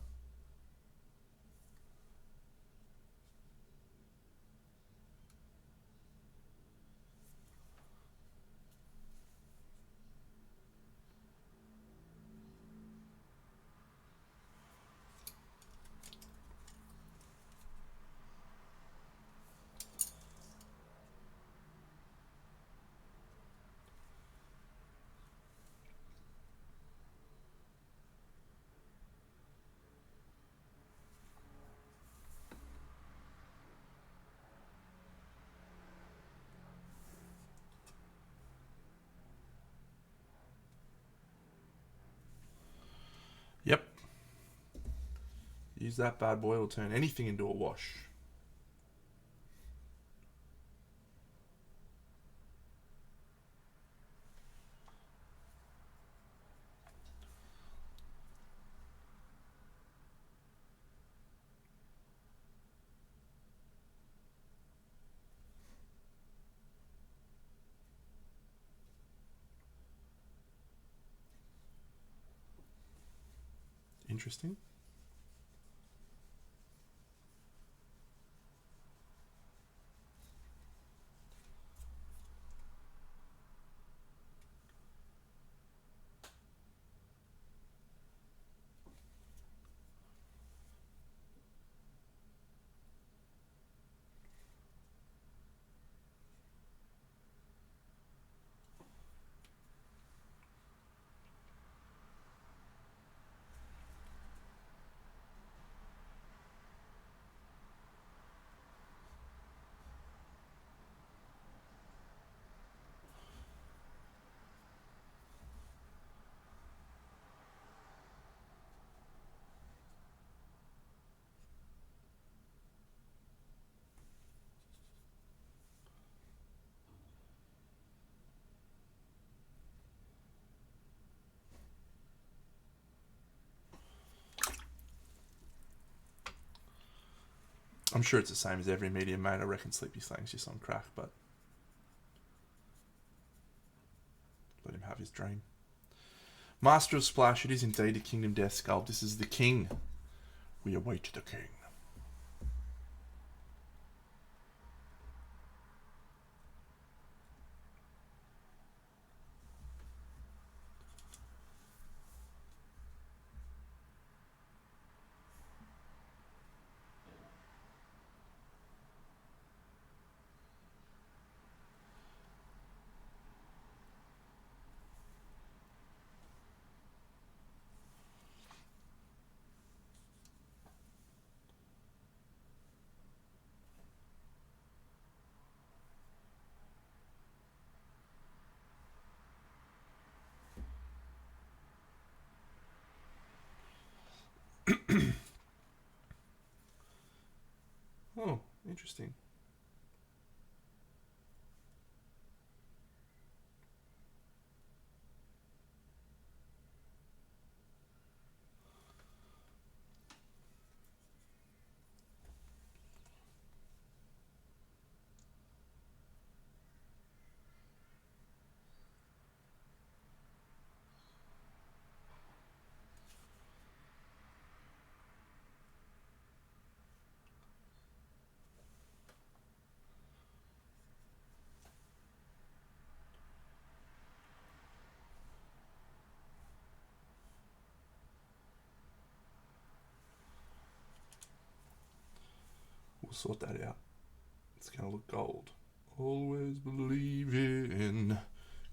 Yep. Use that bad boy, will turn anything into a wash. Interesting. I'm sure it's the same as every medium, mate. I reckon Sleepy Slang's just on crack, but let him have his dream. Master of Splash, it is indeed a Kingdom Death Sculpt. This is the king. We await the king. Oh, interesting. We'll sort that out. It's going to look gold. Always believe in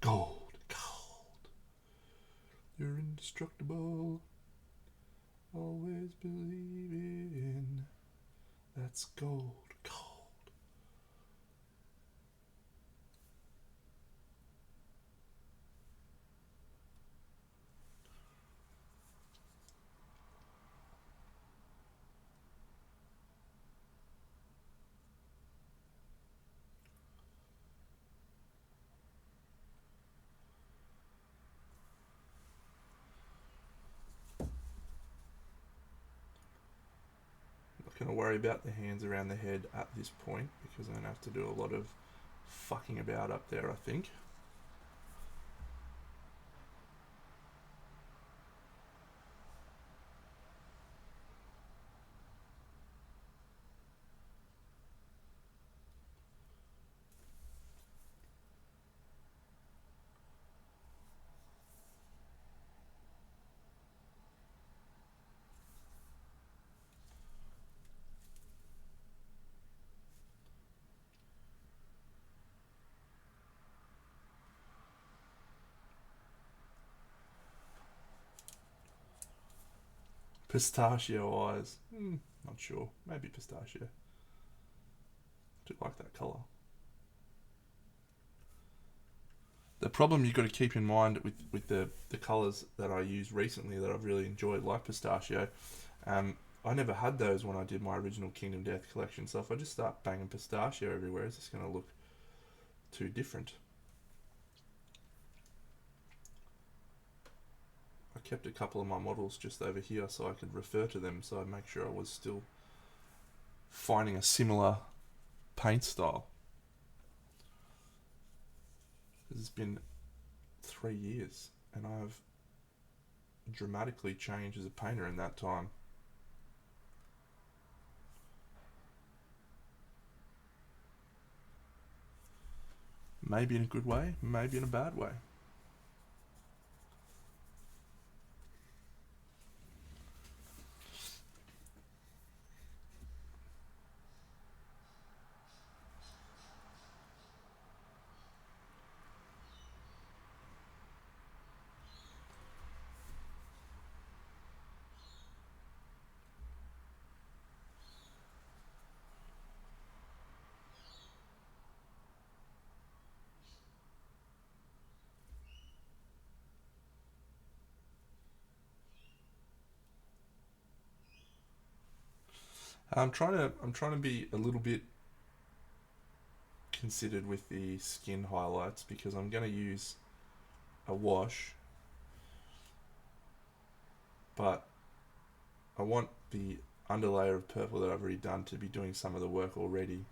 gold. Gold. You're indestructible. Always believe in. That's gold. Gold. Not going to worry about the hands around the head at this point because I'm going to have to do a lot of fucking about up there, I think. Pistachio eyes. Not sure. Maybe pistachio. Do like that colour. The problem you've got to keep in mind with the colours that I used recently that I've really enjoyed, like pistachio, I never had those when I did my original Kingdom Death collection. So if I just start banging pistachio everywhere, it's just going to look too different. I kept a couple of my models just over here so I could refer to them, so I'd make sure I was still finding a similar paint style. It's been 3 years and I've dramatically changed as a painter in that time. Maybe in a good way, maybe in a bad way. I'm trying to be a little bit considered with the skin highlights because I'm going to use a wash, but I want the underlayer of purple that I've already done to be doing some of the work already.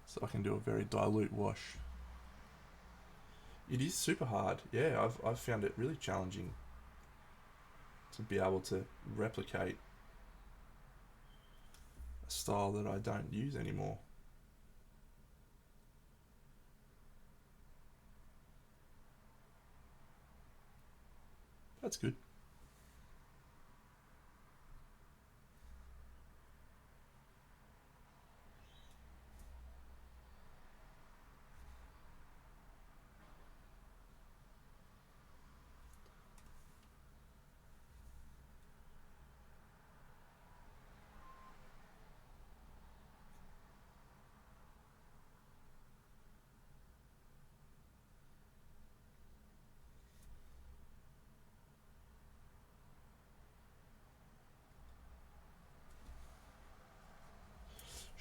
So I can do a very dilute wash. It is super hard. Yeah, I've found it really challenging to be able to replicate a style that I don't use anymore. That's good.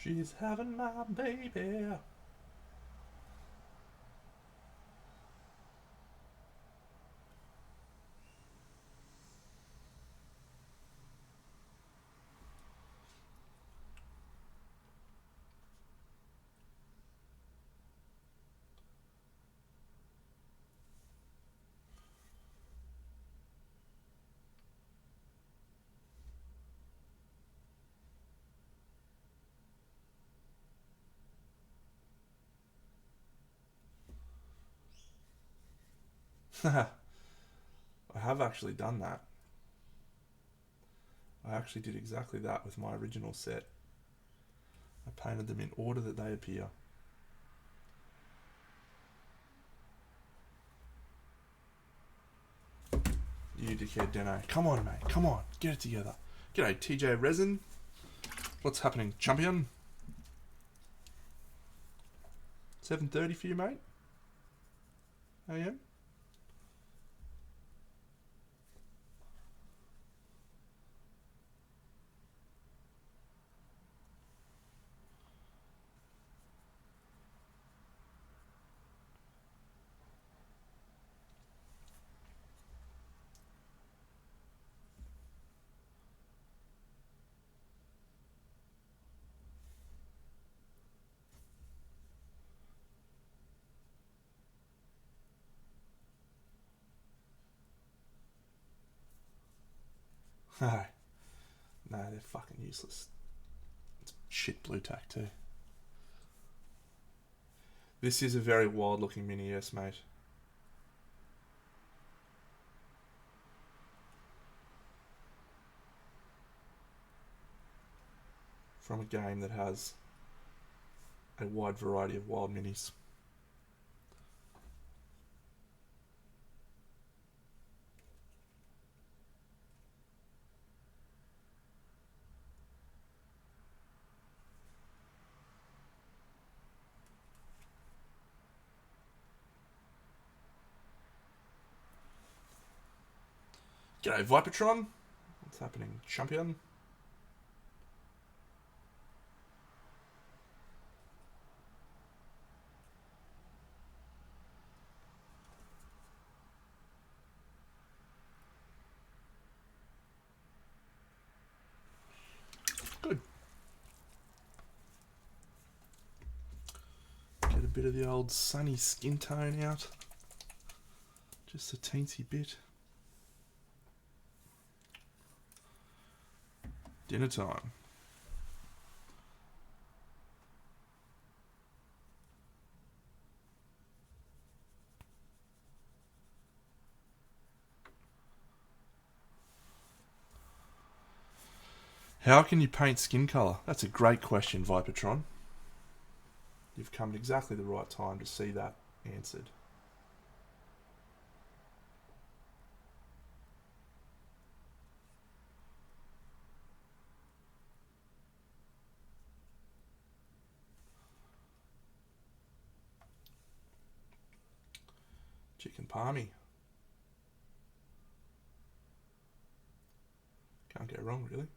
She's having my baby. I have actually done that. I actually did exactly that with my original set. I painted them in order that they appear. You dickhead, Deno. Come on, mate. Come on. Get it together. G'day, TJ Resin. What's happening, champion? 7:30 for you, mate? AM? No, they're fucking useless. It's shit blue tack too. This is a very wild looking mini, yes, mate. From a game that has a wide variety of wild minis. G'day, Vipertron. What's happening, champion? Good. Get a bit of the old sunny skin tone out. Just a teensy bit. Dinner time. How can you paint skin colour? That's a great question, Vipertron. You've come at exactly the right time to see that answered. Chicken palmy. Can't go wrong, really.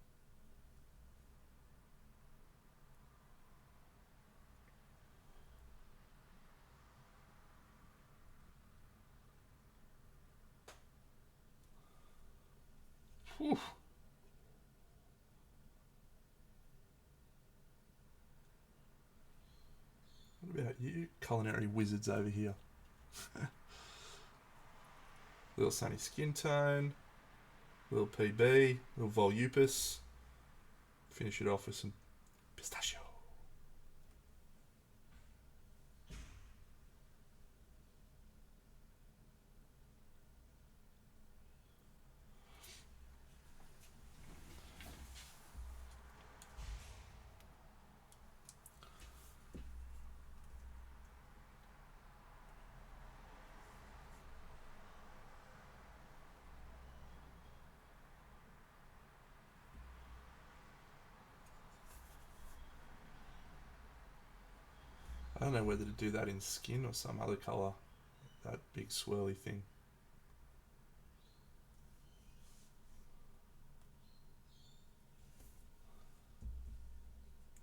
Whew. What about you, culinary wizards over here? Little sunny skin tone, little PB, little Volupus. Finish it off with some pistachio. I don't know whether to do that in skin or some other colour. That big swirly thing.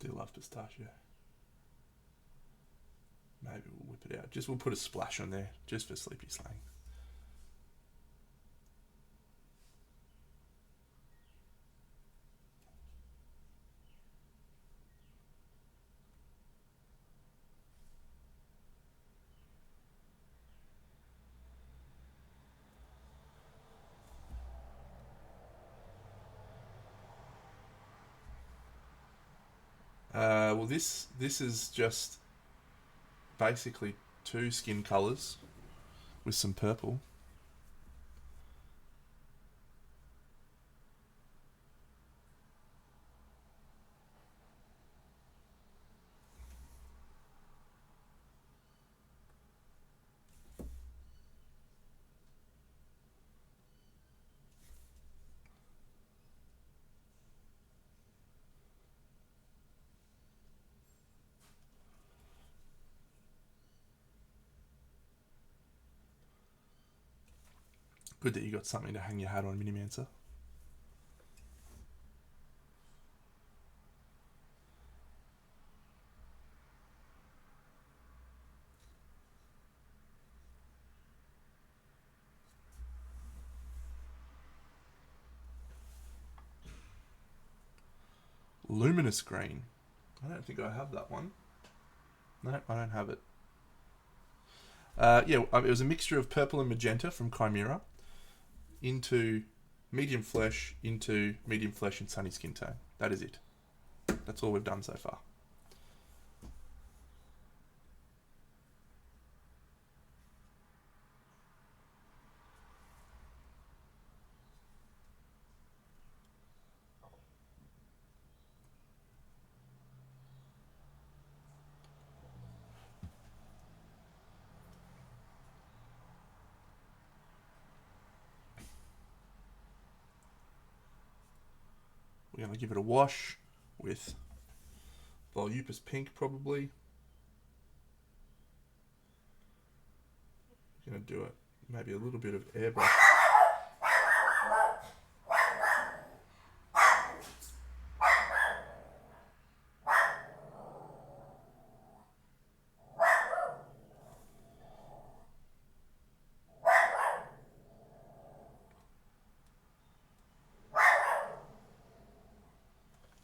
Do love pistachio. Maybe we'll whip it out. We'll put a splash on there, just for Sleepy Slang. Well, this is just basically two skin colours with some purple. Good that you got something to hang your hat on, Minimancer. Luminous green. I don't think I have that one. No, I don't have it. It was a mixture of purple and magenta from Chimera into medium flesh and sunny skin tone. That is it. That's all we've done so far. We're going to give it a wash with Volupus Pink, probably. We're going to do it, maybe a little bit of airbrush.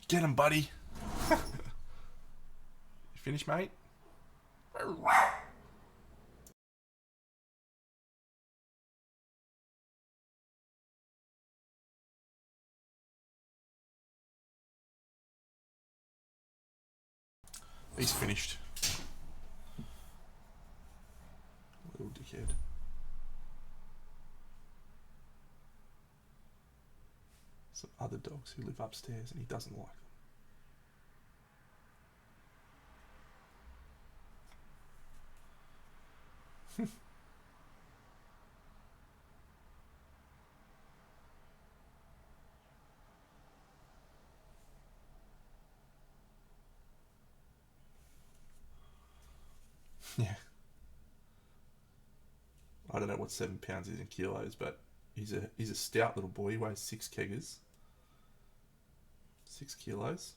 Get him, buddy. You finished, mate? He's finished. Little dickhead. Some other dogs who live upstairs and he doesn't like them. Yeah. I don't know what 7 pounds is in kilos, but he's a stout little boy. He weighs 6 keggers. 6 kilos.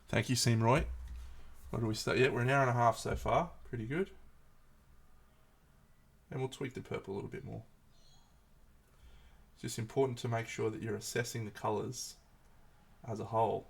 Thank you, Seamroy. What do we start? Yeah, we're an hour and a half so far. Pretty good. And we'll tweak the purple a little bit more. It's just important to make sure that you're assessing the colours as a whole.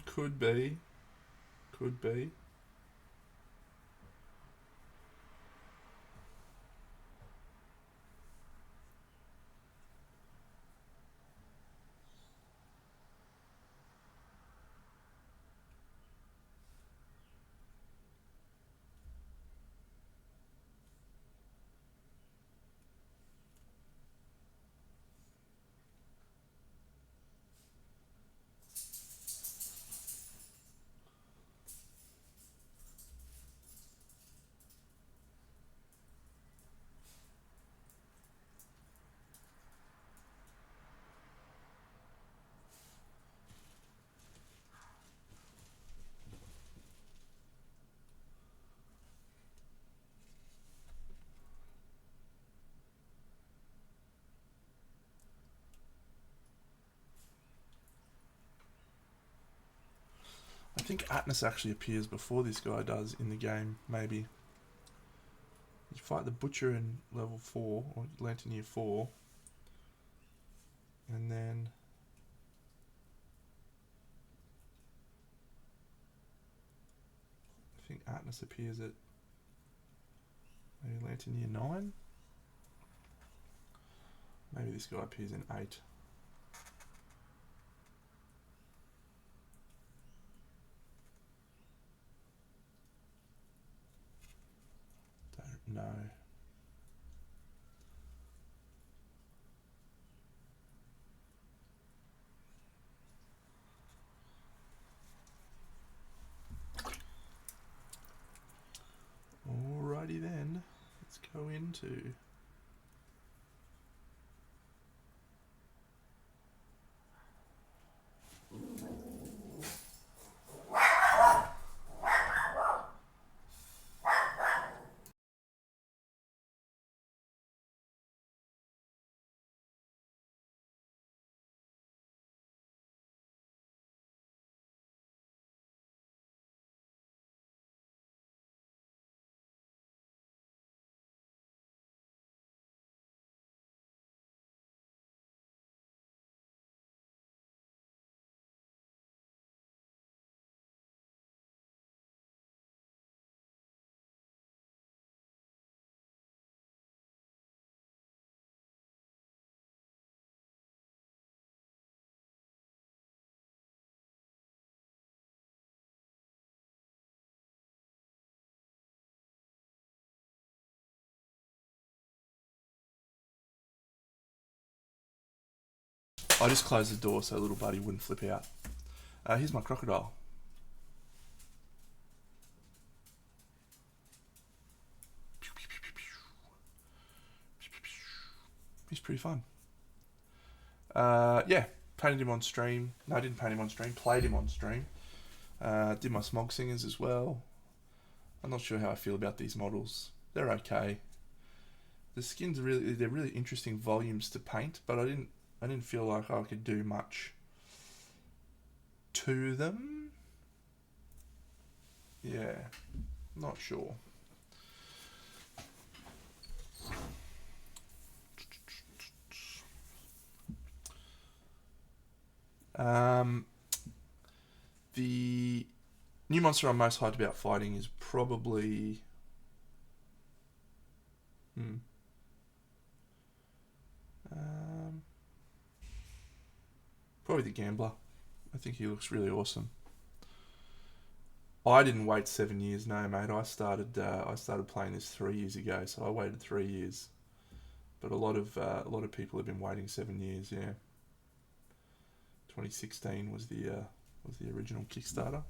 Could be. Could be. I think Atlas actually appears before this guy does in the game, maybe. You fight the Butcher in level 4, or Lantern Year 4. And then... I think Atlas appears at maybe Lantern Year 9? Maybe this guy appears in 8. Don't know. Alrighty then, let's go into... I just closed the door so little buddy wouldn't flip out. Here's my crocodile. He's pretty fun. Yeah, painted him on stream. No, I didn't paint him on stream. Played him on stream. Did my Smog Singers as well. I'm not sure how I feel about these models. They're okay. The skins they're really interesting volumes to paint, but I didn't feel like I could do much to them. Yeah, not sure. The new monster I'm most hyped about fighting is probably... Probably the Gambler. I think he looks really awesome. I didn't wait 7 years, no, mate. I started playing this 3 years ago, so I waited 3 years. But a lot of people have been waiting 7 years. Yeah, 2016 was the original Kickstarter.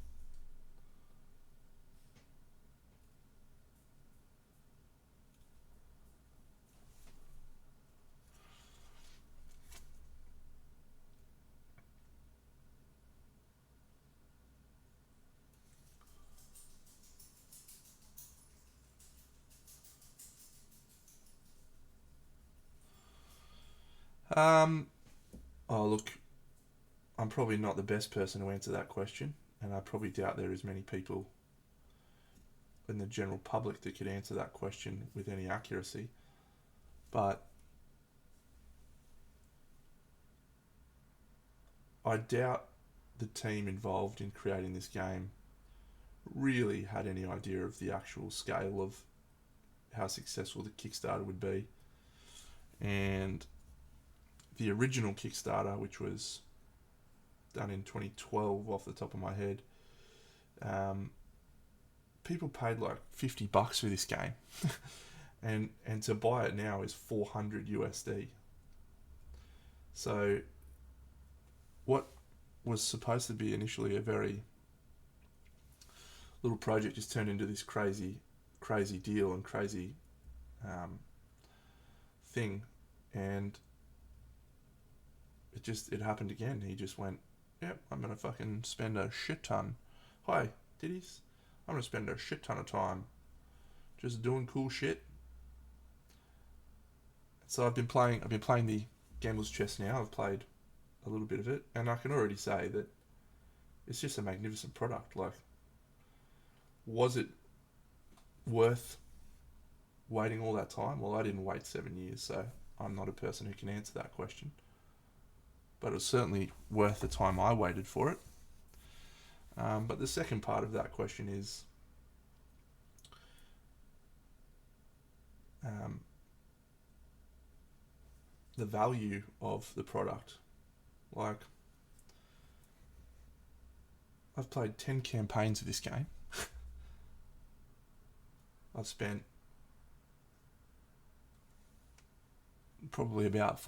Oh look, I'm probably not the best person to answer that question, and I probably doubt there is many people in the general public that could answer that question with any accuracy. But I doubt the team involved in creating this game really had any idea of the actual scale of how successful the Kickstarter would be. And the original Kickstarter, which was done in 2012 off the top of my head, people paid like $50 for this game. and to buy it now is 400 USD. So what was supposed to be initially a very little project just turned into this crazy deal and crazy thing. And it happened again. He just went, yep, I'm going to fucking spend a shit ton. Hi, Diddies. I'm going to spend a shit ton of time just doing cool shit. So I've been playing the Gambler's Chest now. I've played a little bit of it, and I can already say that it's just a magnificent product. Like, was it worth waiting all that time? Well, I didn't wait 7 years, so I'm not a person who can answer that question. But it was certainly worth the time I waited for it. But the second part of that question is, the value of the product. Like, I've played 10 campaigns of this game. I've spent probably about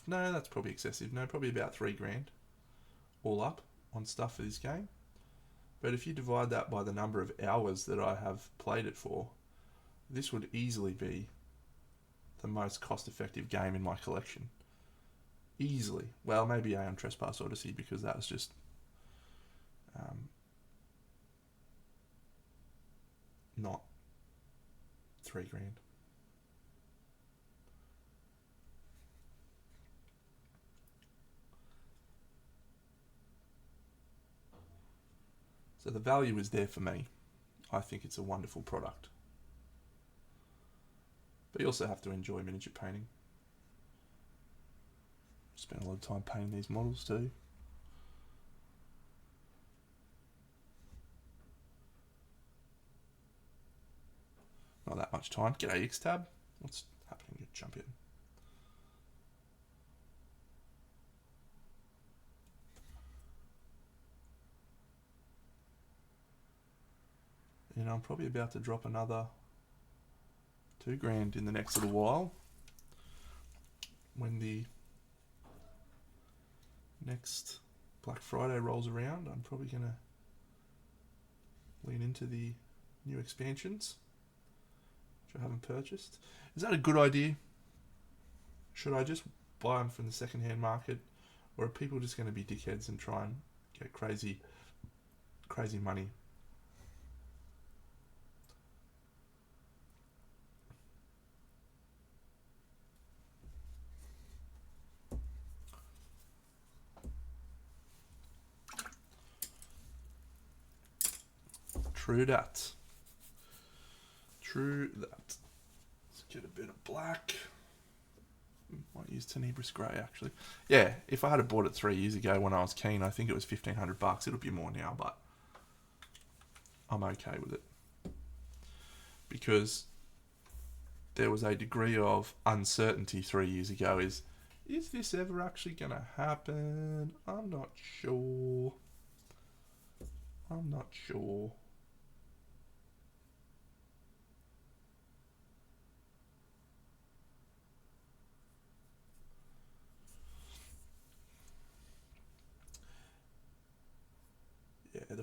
that's probably excessive. No, probably about $3,000 all up on stuff for this game. But if you divide that by the number of hours that I have played it for, this would easily be the most cost-effective game in my collection. Easily. Well, maybe Aeon Trespass Odyssey, because that was just not $3,000. So the value is there for me. I think it's a wonderful product. But you also have to enjoy miniature painting. Spend a lot of time painting these models too. Not that much time. G'day Xtab. What's happening? You jump in. And I'm probably about to drop another $2,000 in the next little while. When the next Black Friday rolls around, I'm probably going to lean into the new expansions, which I haven't purchased. Is that a good idea? Should I just buy them from the second-hand market, or are people just going to be dickheads and try and get crazy money? True that. Let's get a bit of black. Might use Tenebris Grey, actually. Yeah, if I had bought it 3 years ago when I was keen, I think it was $1,500. It'll be more now, but I'm okay with it. Because there was a degree of uncertainty 3 years ago. Is this ever actually going to happen? I'm not sure. I'm not sure. Yeah,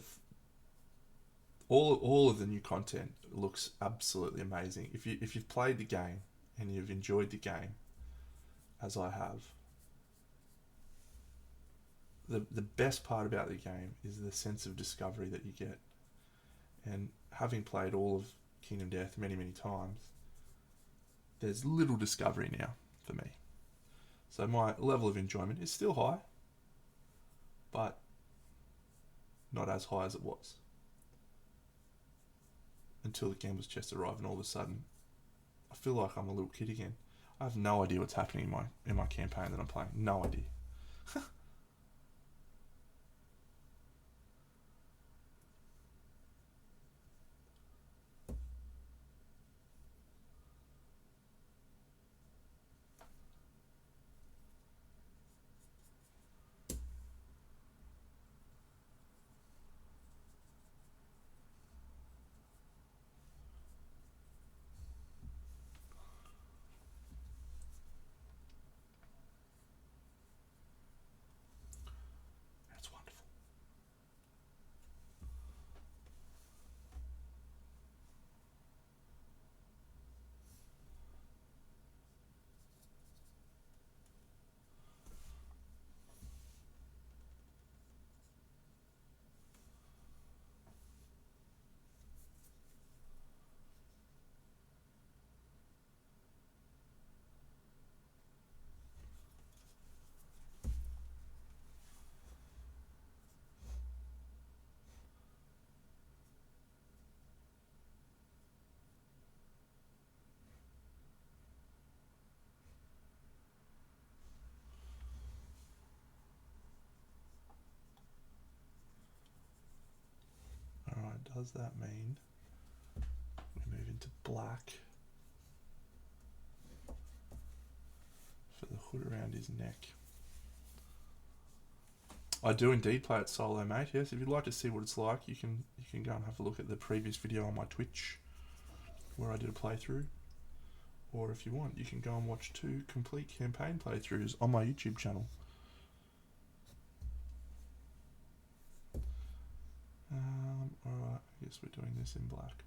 all of the new content looks absolutely amazing. If you've played the game and you've enjoyed the game, as I have, the best part about the game is the sense of discovery that you get. And having played all of Kingdom Death many, many times, there's little discovery now for me. So my level of enjoyment is still high, but not as high as it was. Until the Gambler's Chest arrived, and all of a sudden, I feel like I'm a little kid again. I have no idea what's happening in my campaign that I'm playing. No idea. That's wonderful. Alright, does that mean we move into black for the hood around his neck? I do indeed play it solo, mate. Yes, if you'd like to see what it's like, you can go and have a look at the previous video on my Twitch where I did a playthrough. Or if you want, you can go and watch 2 complete campaign playthroughs on my YouTube channel. Alright, I guess we're doing this in black.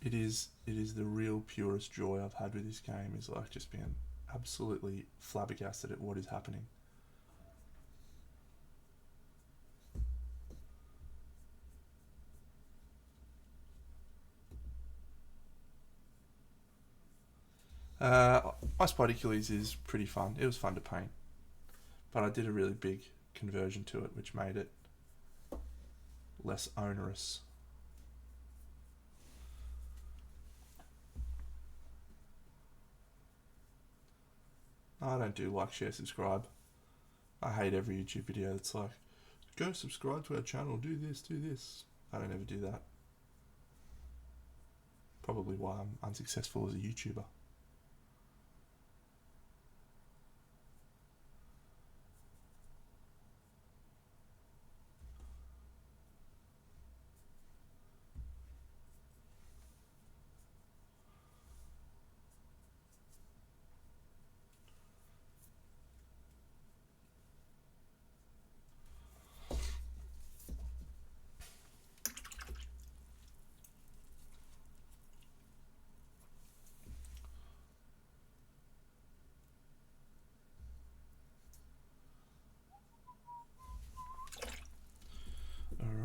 It is the real purest joy I've had with this game, is like just being absolutely flabbergasted at what is happening. Ice Particles is pretty fun. It was fun to paint, but I did a really big conversion to it, which made it less onerous. I don't do like, share, subscribe. I hate every YouTube video that's like, go subscribe to our channel, do this, do this. I don't ever do that. Probably why I'm unsuccessful as a YouTuber.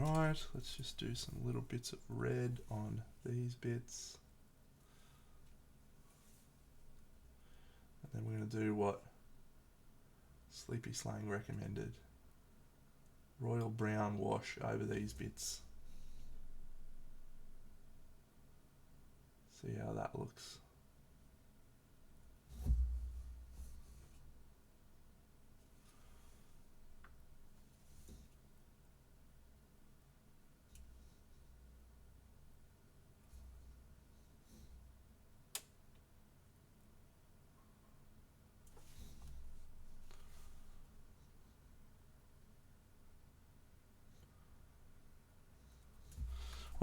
Alright, let's just do some little bits of red on these bits. And then we're going to do what Sleepy Slang recommended. Royal brown wash over these bits. See how that looks.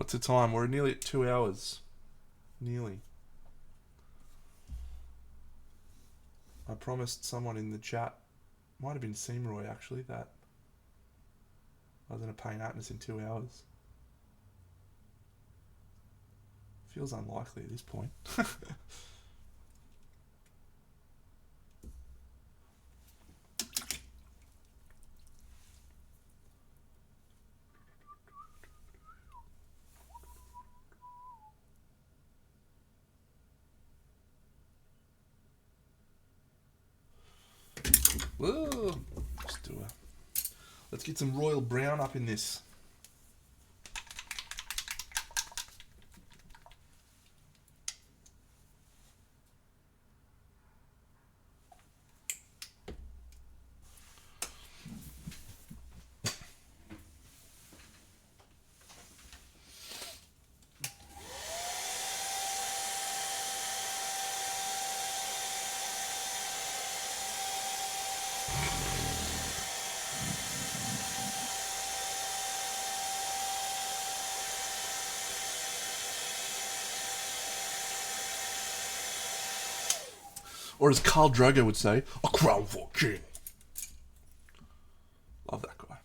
What's the time? We're nearly at 2 hours. Nearly. I promised someone in the chat, might have been Seamroy actually, that I was going to paint Atlas in 2 hours. Feels unlikely at this point. Whoa. Let's get some royal brown up in this. Or as Khal Drogo would say, a crown for a king. Love that guy.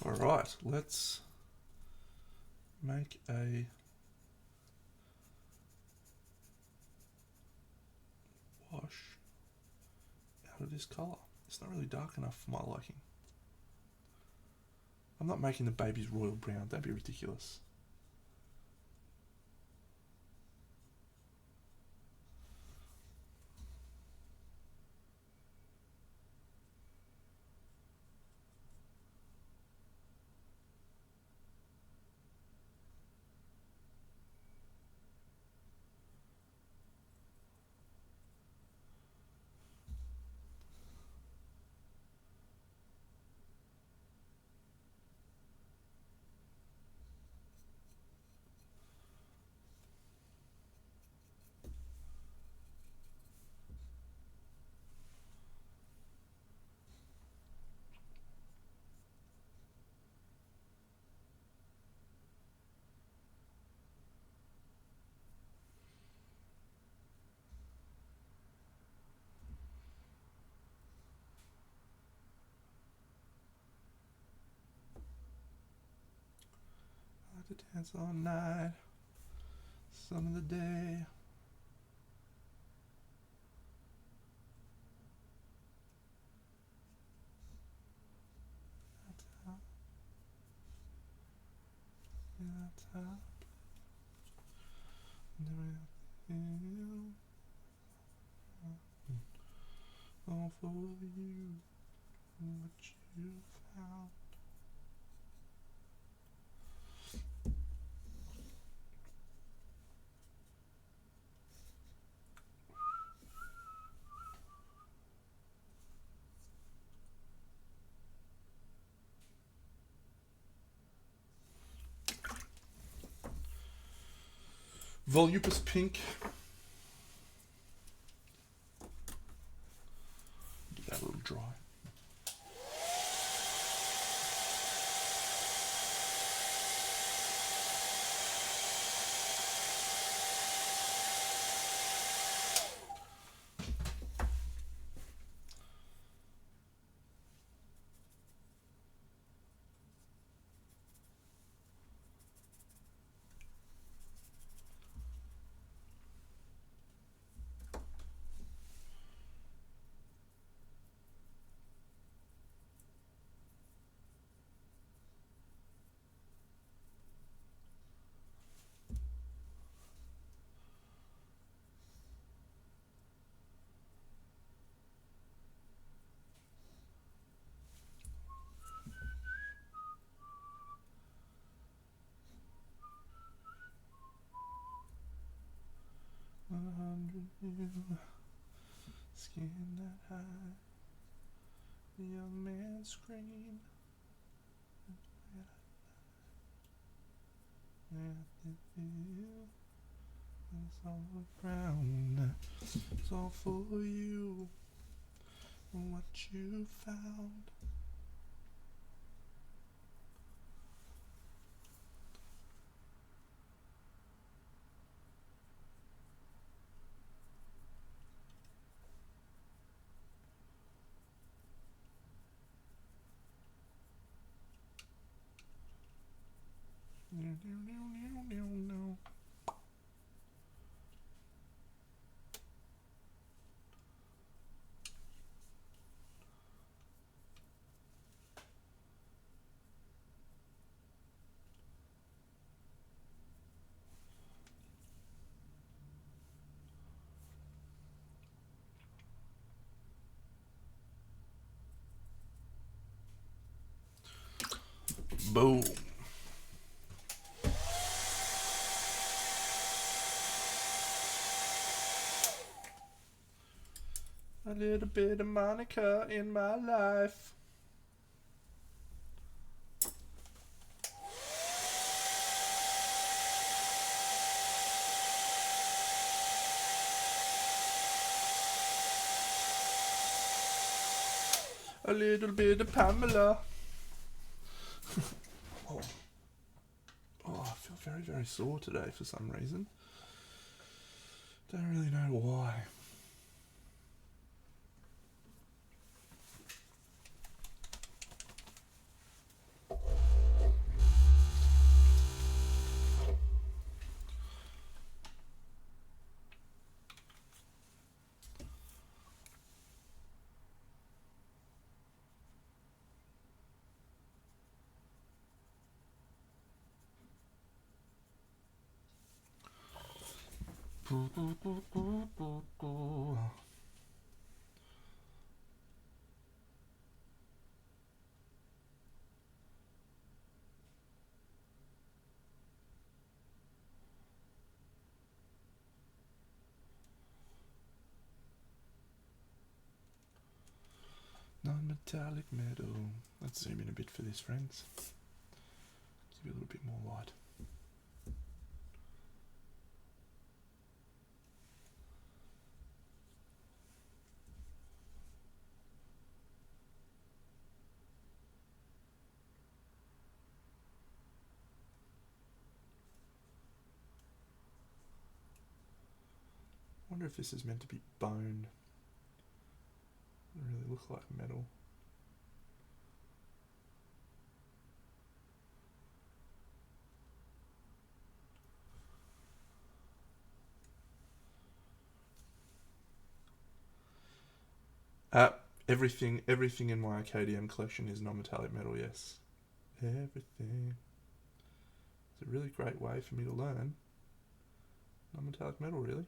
Alright, let's make a wash out of this colour. It's not really dark enough for my liking. I'm not making the babies royal brown, that'd be ridiculous. I like to dance all night, some of the day. All for you, what you found. Volupus pink. Get that a little dry. Skin that high, the young man screamed. It's all around. It's all for you. What you found. No. Boom. A little bit of Monica in my life. A little bit of Pamela. Oh, I feel very, very sore today for some reason. Don't really know why. Non-metallic metal. Let's zoom in a bit for this, friends. Give you a little bit more light. I wonder if this is meant to be bone. Doesn't really look like metal. Everything in my KDM collection is non-metallic metal, yes. Everything. It's a really great way for me to learn non-metallic metal, really.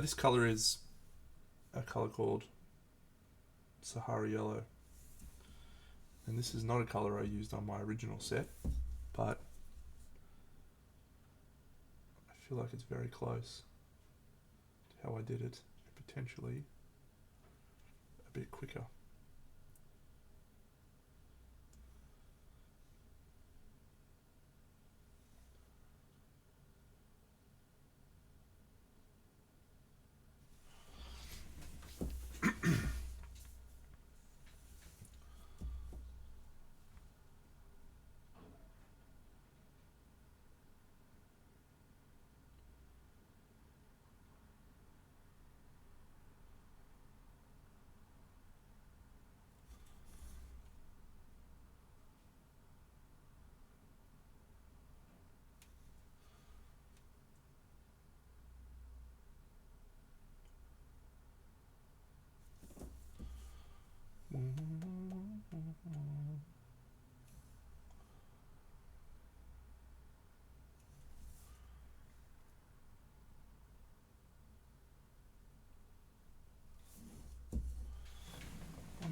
This colour is a colour called Sahara Yellow. And this is not a colour I used on my original set, but I feel like it's very close to how I did it, and potentially a bit quicker.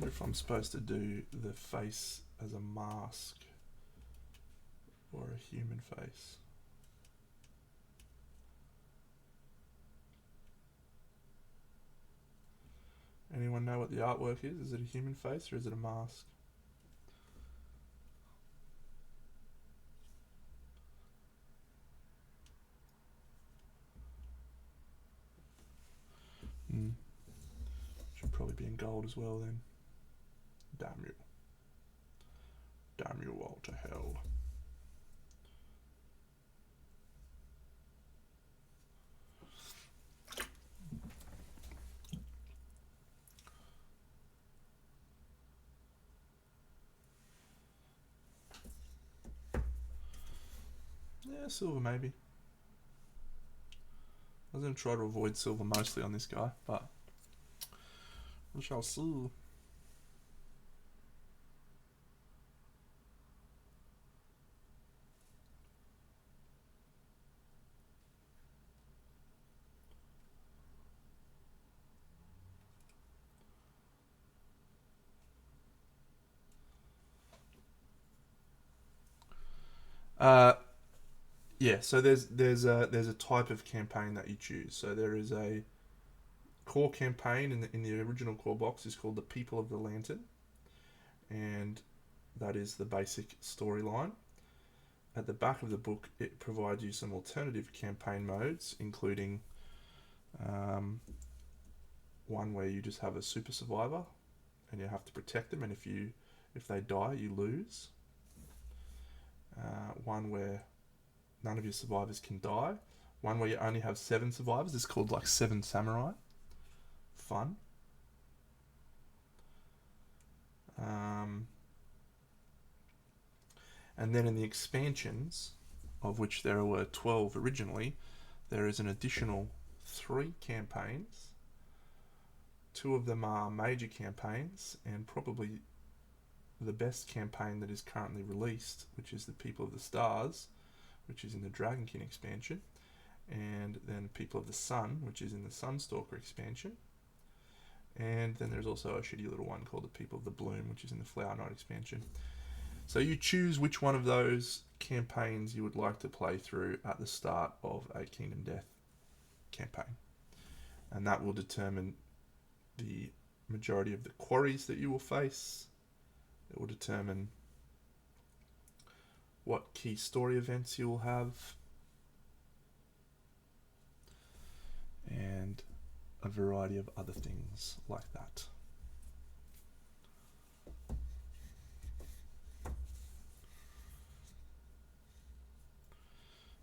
wonder if I'm supposed to do the face as a mask or a human face. Anyone know what the artwork is? Is it a human face or is it a mask? Should probably be in gold as well then. Damn you. Damn you all to hell. Yeah, silver maybe. I was going to try to avoid silver mostly on this guy, but we shall see. Yeah, so there's a type of campaign that you choose. So there is a core campaign in the original core box is called the People of the Lantern, and that is the basic storyline. At the back of the book, it provides you some alternative campaign modes, including one where you just have a super survivor, and you have to protect them, and if they die, you lose. One where none of your survivors can die. One where you only have 7 survivors. It's called like 7 Samurai. Fun. And then in the expansions, of which there were 12 originally, there is an additional 3 campaigns. 2 of them are major campaigns, and probably the best campaign that is currently released, which is the People of the Stars, which is in the Dragonkin expansion, and then People of the Sun, which is in the Sunstalker expansion, and then there's also a shitty little one called the People of the Bloom, which is in the Flower Knight expansion. So you choose which one of those campaigns you would like to play through at the start of a Kingdom Death campaign, and that will determine the majority of the quarries that you will face. It will determine what key story events you will have, and a variety of other things like that.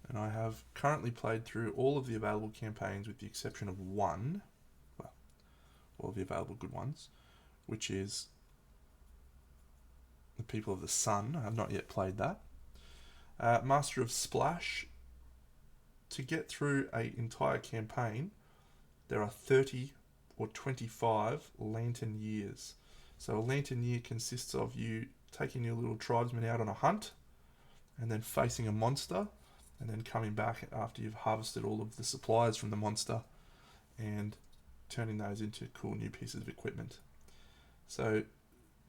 And I have currently played through all of the available campaigns with the exception of one, well, all of the available good ones, which is the People of the Sun. I have not yet played that. Master of Splash. To get through an entire campaign, there are 30 or 25 lantern years. So a lantern year consists of you taking your little tribesmen out on a hunt, and then facing a monster, and then coming back after you've harvested all of the supplies from the monster and turning those into cool new pieces of equipment. So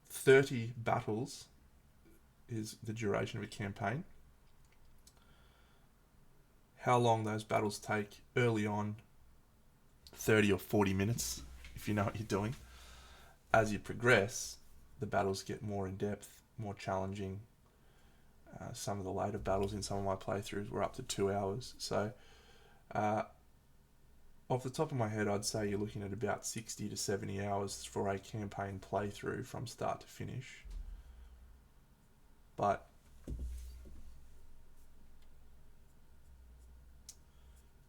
30 battles is the duration of a campaign. How long those battles take early on, 30 or 40 minutes, if you know what you're doing. As you progress, the battles get more in depth, more challenging. Some of the later battles in some of my playthroughs were up to 2 hours. So, off the top of my head, I'd say you're looking at about 60 to 70 hours for a campaign playthrough from start to finish. But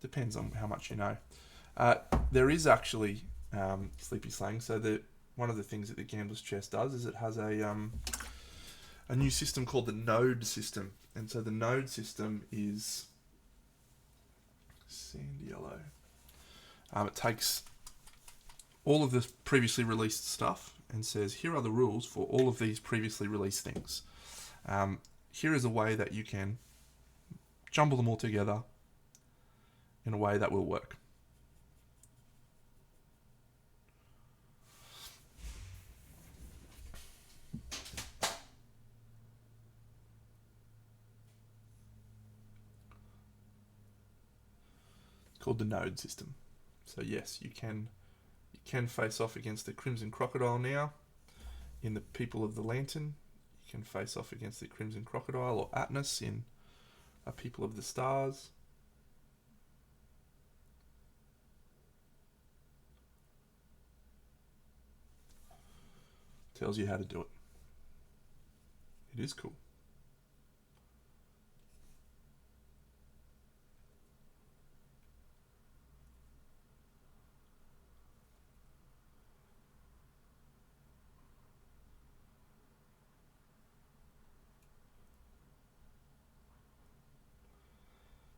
depends on how much you know. There is actually Sleepy Slang. So one of the things that the Gambler's Chest does is it has a new system called the Node system. And so the Node system is sand yellow. It takes all of the previously released stuff and says, here are the rules for all of these previously released things. Here is a way that you can jumble them all together in a way that will work. called the node system. So yes, you can face off against the Crimson Crocodile now. In the People of the Lantern, you can face off against the Crimson Crocodile or Atlas in A People of the Stars. Tells you how to do it. It is cool.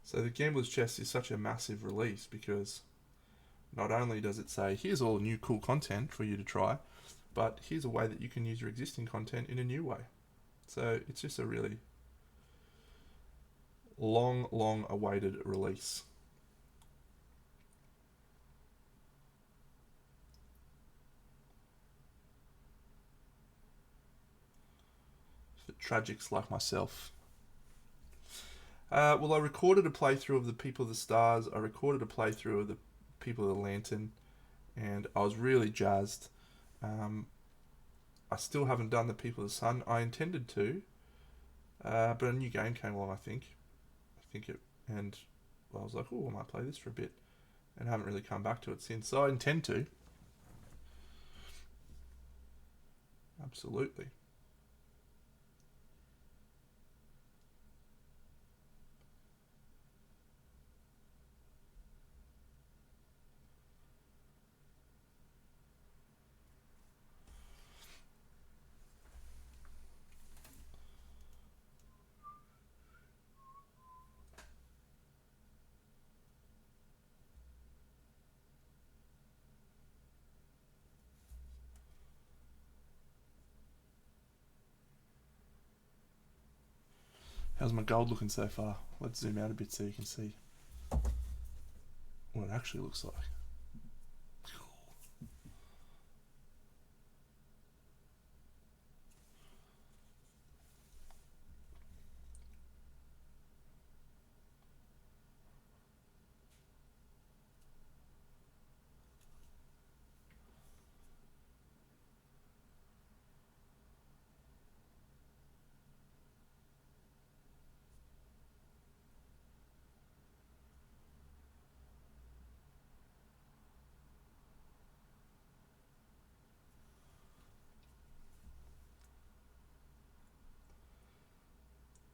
So the Gambler's Chest is such a massive release because not only does it say, here's all new cool content for you to try, but here's a way that you can use your existing content in a new way. So it's just a really long awaited release. For tragics like myself. Well, I recorded a playthrough of the People of the Stars. I recorded a playthrough of the People of the Lantern, and I was really jazzed. I still haven't done the People of the Sun. I intended to, but a new game came along. I think it, and I was like, oh, I might play this for a bit, and haven't really come back to it since. So I intend to. Absolutely. How's my gold looking so far? Let's zoom out a bit so you can see what it actually looks like.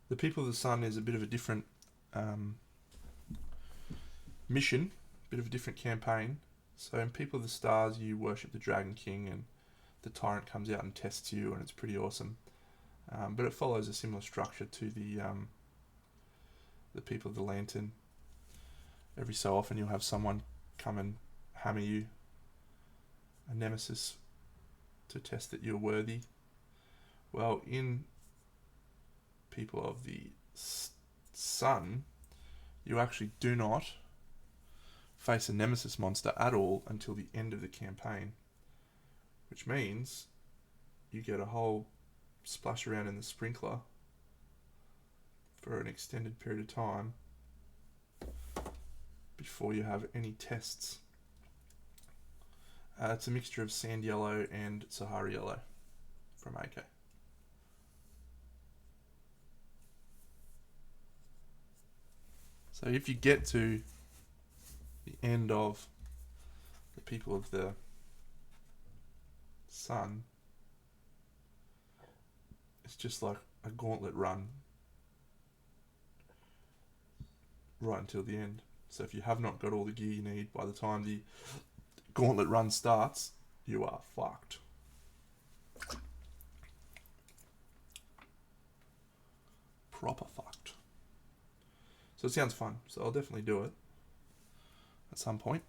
The People of the Sun is a bit of a different mission, a bit of a different campaign. So in People of the Stars, you worship the Dragon King, and the tyrant comes out and tests you, and it's pretty awesome. But it follows a similar structure to the People of the Lantern. Every so often, you'll have someone come and hammer you, a nemesis, to test that you're worthy. Well, in People of the Sun, you actually do not face a nemesis monster at all until the end of the campaign, which means you get a whole splash around in the sprinkler for an extended period of time before you have any tests. It's a mixture of Sand Yellow and Sahara Yellow from AK. So if you get to the end of the People of the Sun, it's just like a gauntlet run right until the end. So if you have not got all the gear you need by the time the gauntlet run starts, you are fucked. Proper fucked. So it sounds fun, so I'll definitely do it at some point.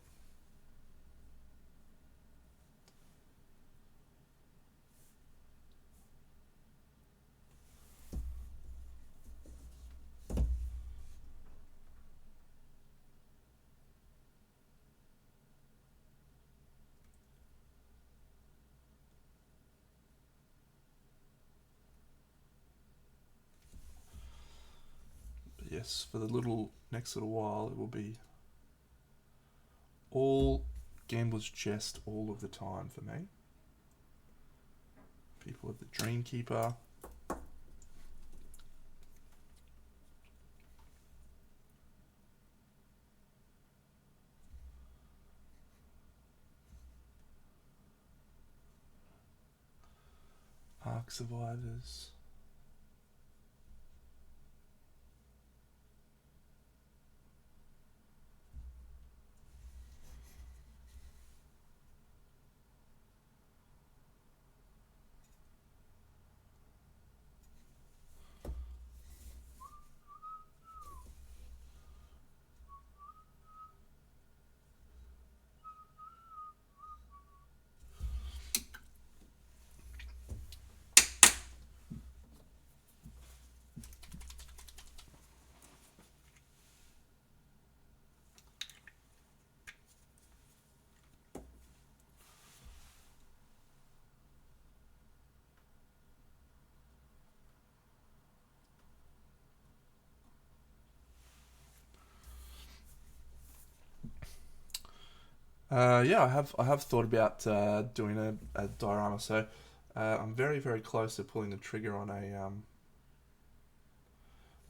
But yes, for the next little while, it will be All Gambler's Chest all of the time for me. People of the Dreamkeeper. Ark Survivors. Yeah, I have thought about doing a diorama. So I'm very very close to pulling the trigger on a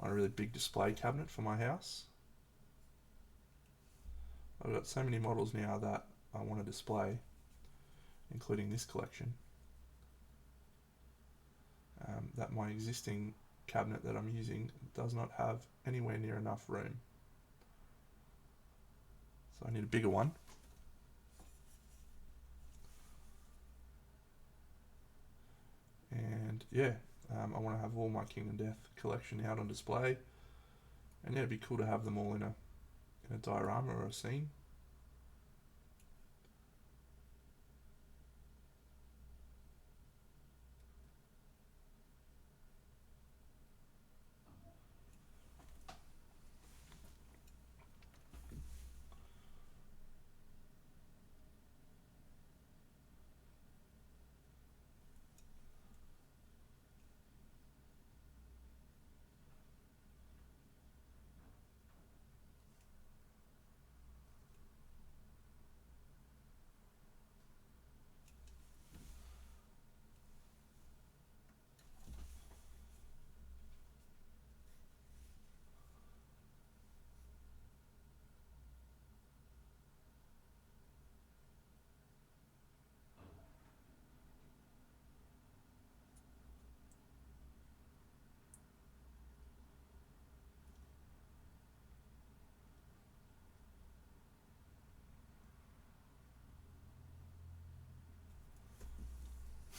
really big display cabinet for my house. I've got so many models now that I want to display, including this collection. That my existing cabinet that I'm using does not have anywhere near enough room. So I need a bigger one. And yeah, I want to have all my Kingdom Death collection out on display. And yeah, it'd be cool to have them all in a diorama or a scene.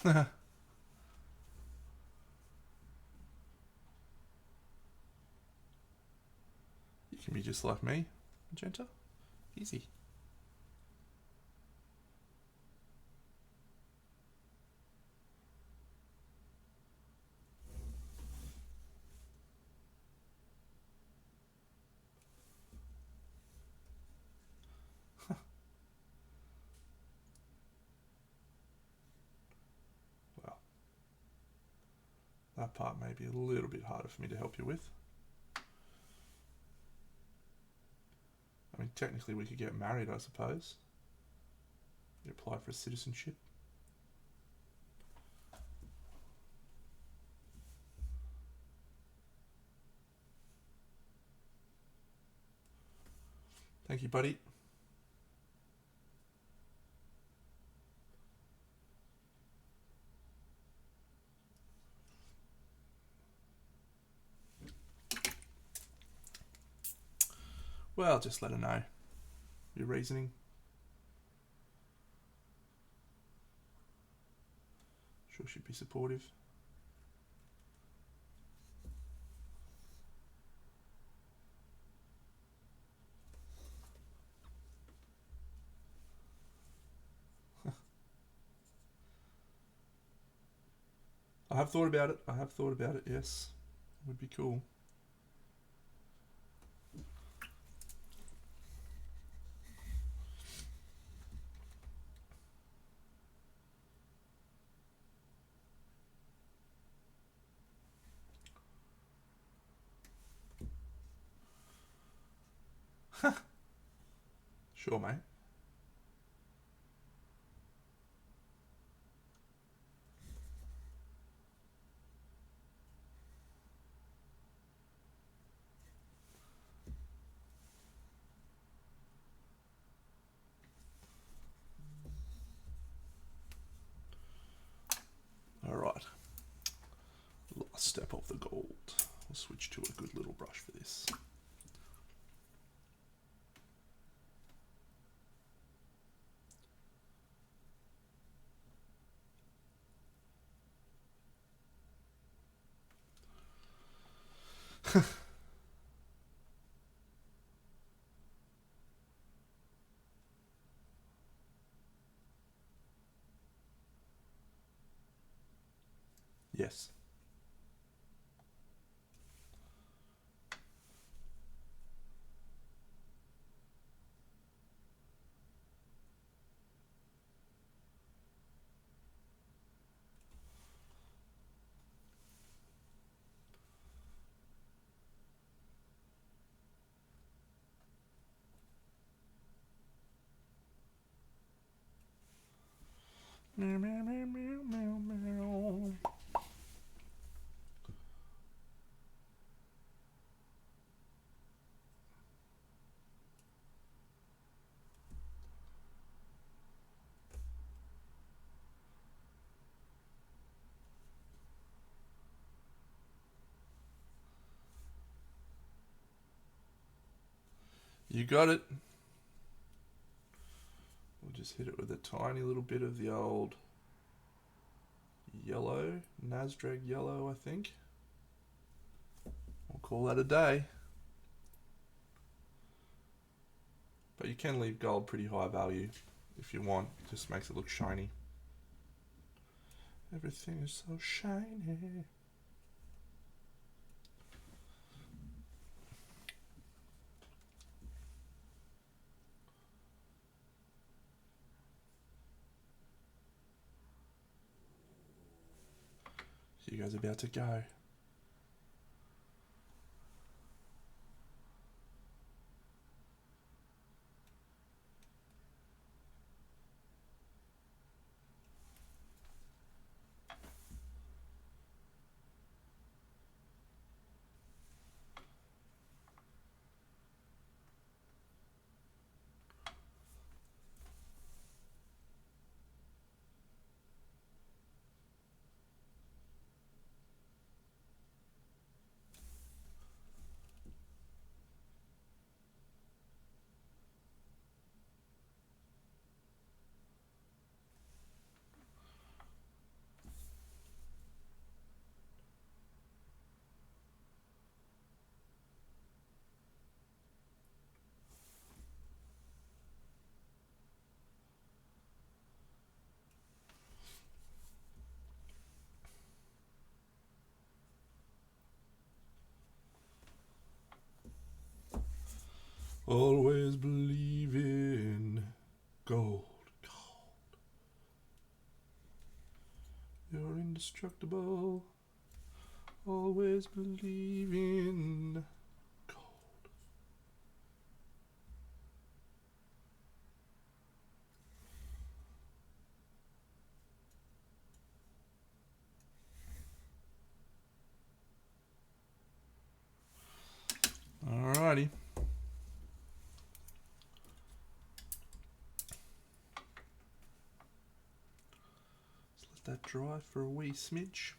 You can be just like me, Magenta. Easy. Well, that part may be a little bit harder for me to help you with. I mean, technically we could get married, I suppose. You apply for citizenship. Thank you, buddy. Well, just let her know your reasoning. Sure, she'd be supportive. I have thought about it. I have thought about it, yes. It would be cool. Sure, mate. step of the gold. We'll switch to a good little brush for this. Yes. Meow, meow, meow, meow, meow, meow. You got it. We'll just hit it with a tiny little bit of the old yellow, Nasdrag yellow, I think. We'll call that a day. But you can leave gold pretty high value if you want. It just makes it look shiny. Everything is so shiny. So you guys are about to go. Always believe in gold. Gold. You're indestructible. Always believe in gold. Alrighty. That dry for a wee smidge.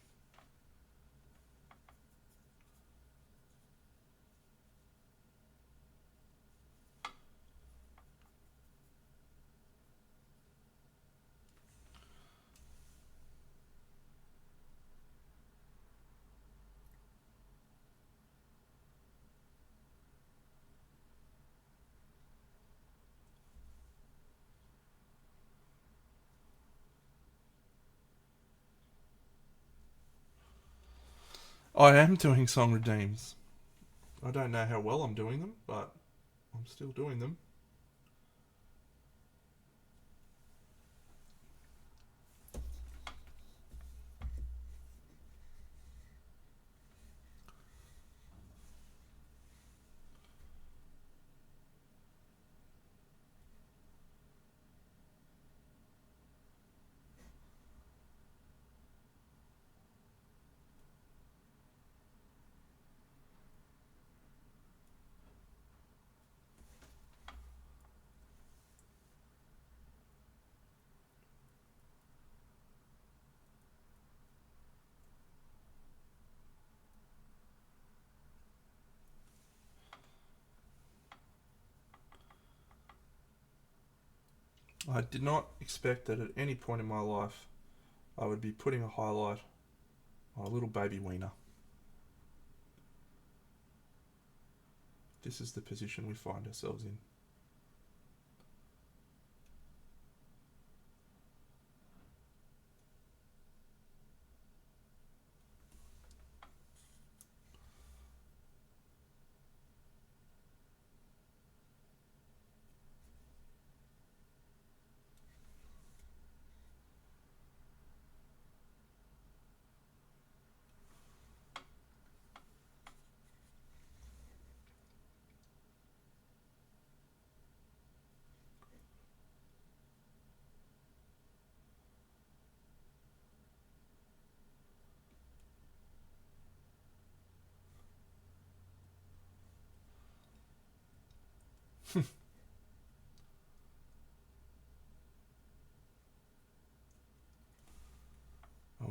I am doing song redeems. I don't know how well I'm doing them, but I'm still doing them. I did not expect that at any point in my life I would be putting a highlight on a little baby wiener. This is the position we find ourselves in.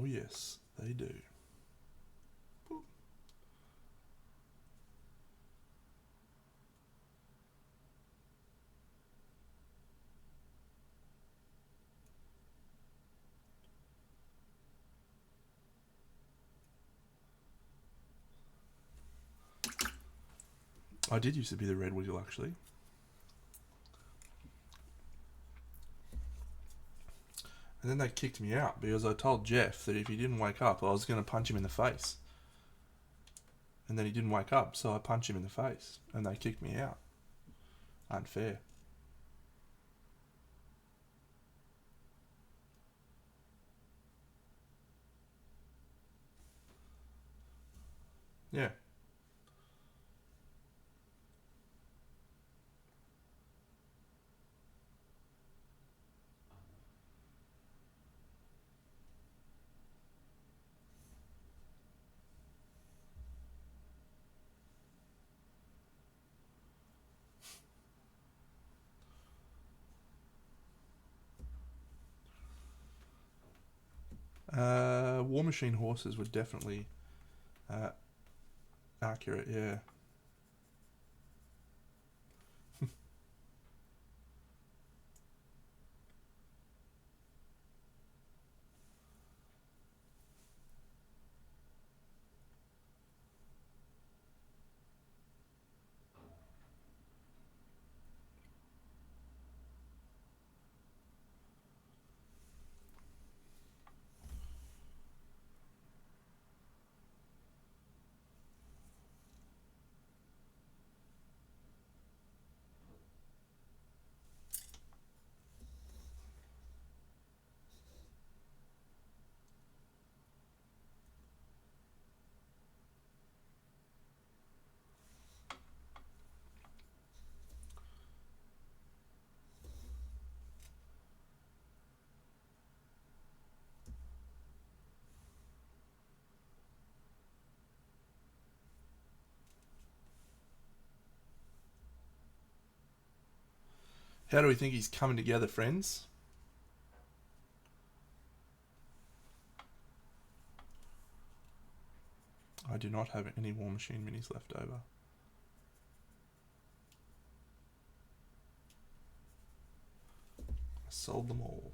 Oh yes, they do. I did used to be the red wiggle, actually. And then they kicked me out because I told Jeff that if he didn't wake up, I was going to punch him in the face. And then he didn't wake up, so I punched him in the face. And they kicked me out. Unfair. Yeah. War Machine horses were definitely accurate, yeah. How do we think he's coming together, friends? I do not have any War Machine minis left over. I sold them all.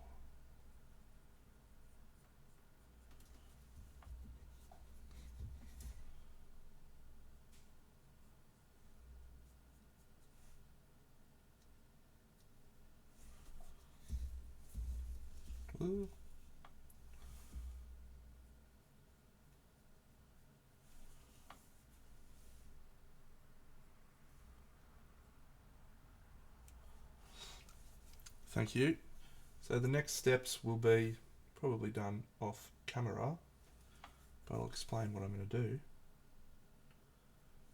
Ooh. Thank you. So the next steps will be probably done off camera, but I'll explain what I'm going to do.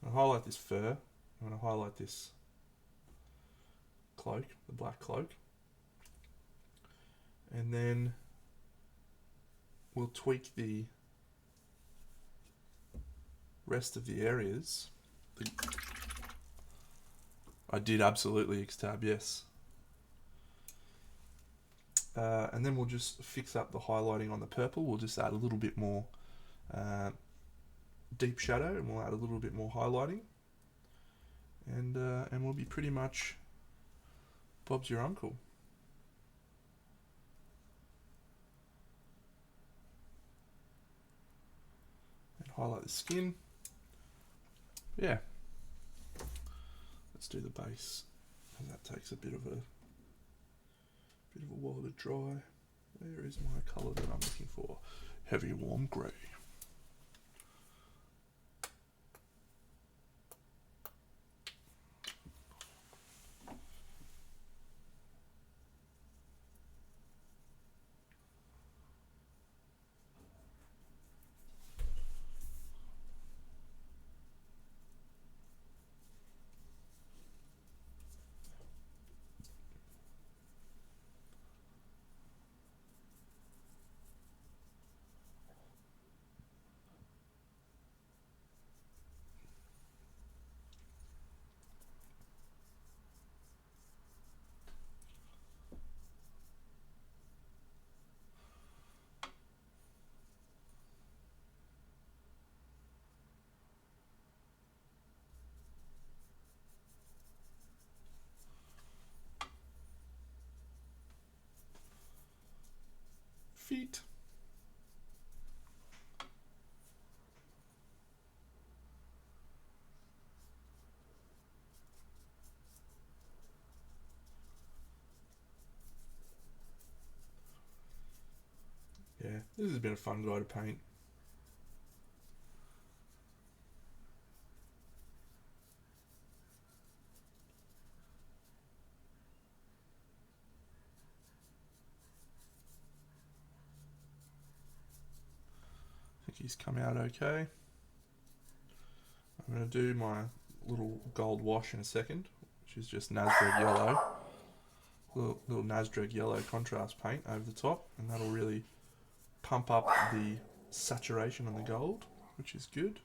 I'm going to highlight this fur. I'm going to highlight this cloak, the black cloak. And then we'll tweak the rest of the areas. I did absolutely X-tab, yes. And then we'll just fix up the highlighting on the purple. We'll just add a little bit more deep shadow, and we'll add a little bit more highlighting. And we'll be pretty much Bob's your uncle. highlight the skin. Yeah. Let's do the base. And that takes a bit of a while to dry. Where is my colour that I'm looking for? Heavy warm grey. Feet. Yeah, this has been a fun guy to paint. I think he's come out okay. I'm going to do my little gold wash in a second, which is just Nasdreg yellow. Little Nasdreg yellow contrast paint over the top, and that'll really pump up the saturation on the gold, which is good.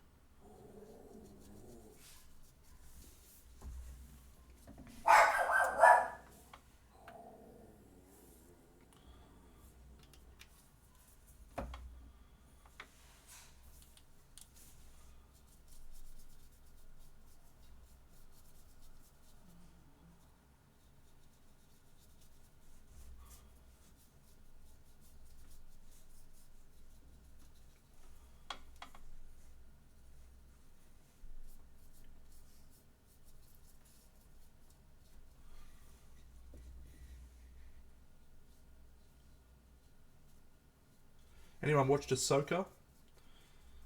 Anyone watched Ahsoka?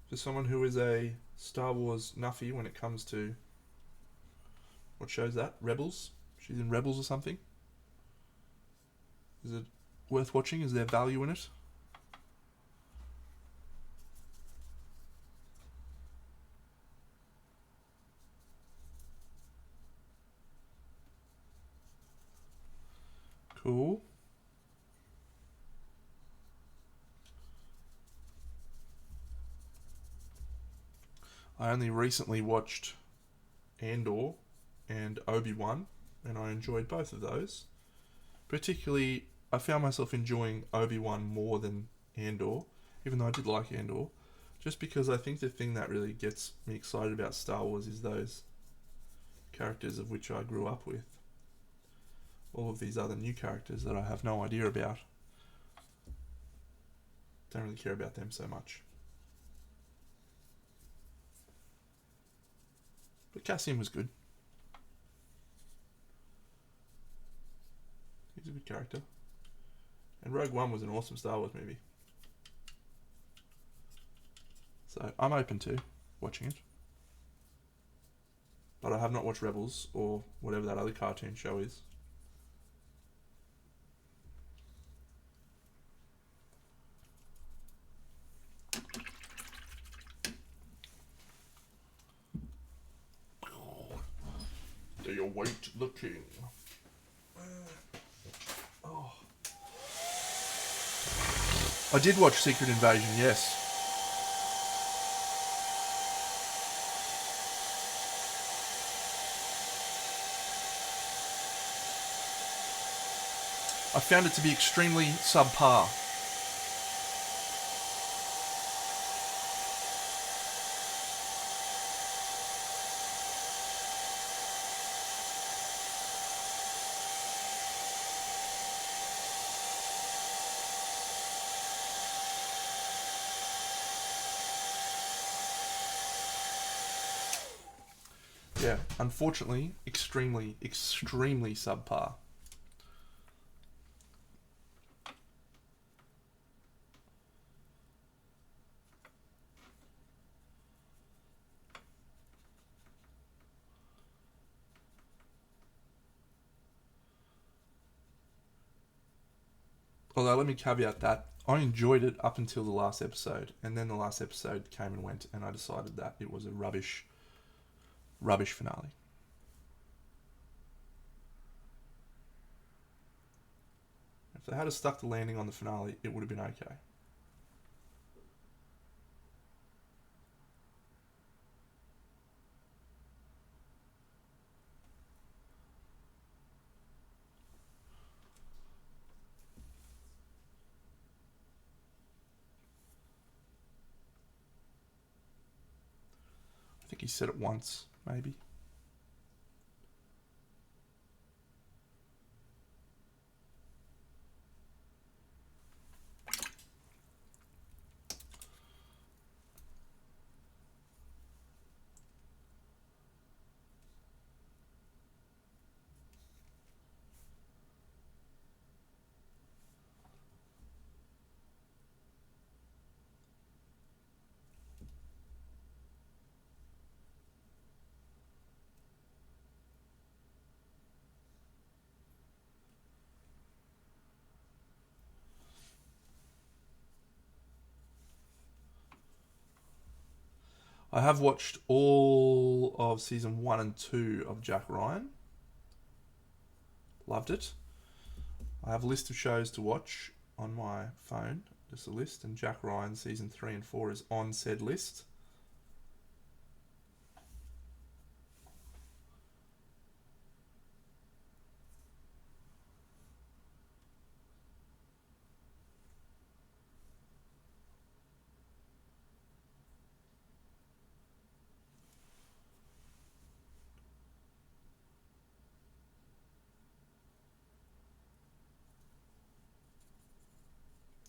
For someone who is a Star Wars nuffy when it comes to... What show's that? Rebels? She's in Rebels or something? Is it worth watching? Is there value in it? Cool. I only recently watched Andor and Obi-Wan, and I enjoyed both of those. Particularly, I found myself enjoying Obi-Wan more than Andor, even though I did like Andor, just because I think the thing that really gets me excited about Star Wars is those characters of which I grew up with. All of these other new characters that I have no idea about. Don't really care about them so much. But Cassian was good. He's a good character. And Rogue One was an awesome Star Wars movie. So I'm open to watching it. But I have not watched Rebels or whatever that other cartoon show is. Do you await the king? Oh. I did watch Secret Invasion, yes. I found it to be extremely subpar. Yeah, unfortunately, extremely subpar. Although, let me caveat that. I enjoyed it up until the last episode, and then the last episode came and went, and I decided that it was a rubbish finale. If they had stuck the landing on the finale, it would have been okay. I think he said it once, maybe. I have watched all of season 1 and 2 of Jack Ryan. Loved it. I have a list of shows to watch on my phone, just a list, and Jack Ryan season 3 and 4 is on said list.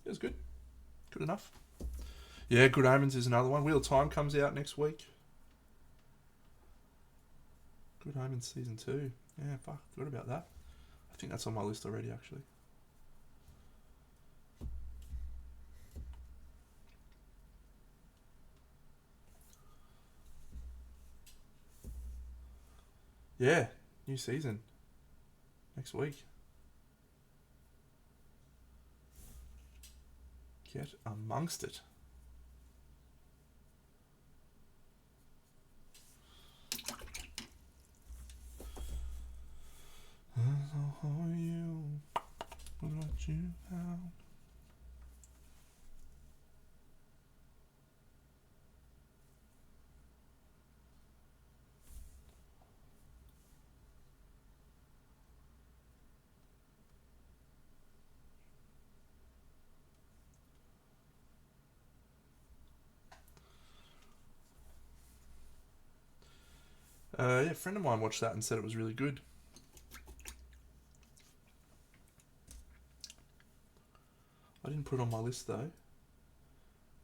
It was good. Good enough. Yeah, Good Omens is another one. Wheel of Time comes out next week. Good Omens season 2. Yeah, fuck, forgot about that. I think that's on my list already, actually. Yeah, new season next week. Get amongst it. Yeah, a friend of mine watched that and said it was really good. I didn't put it on my list though.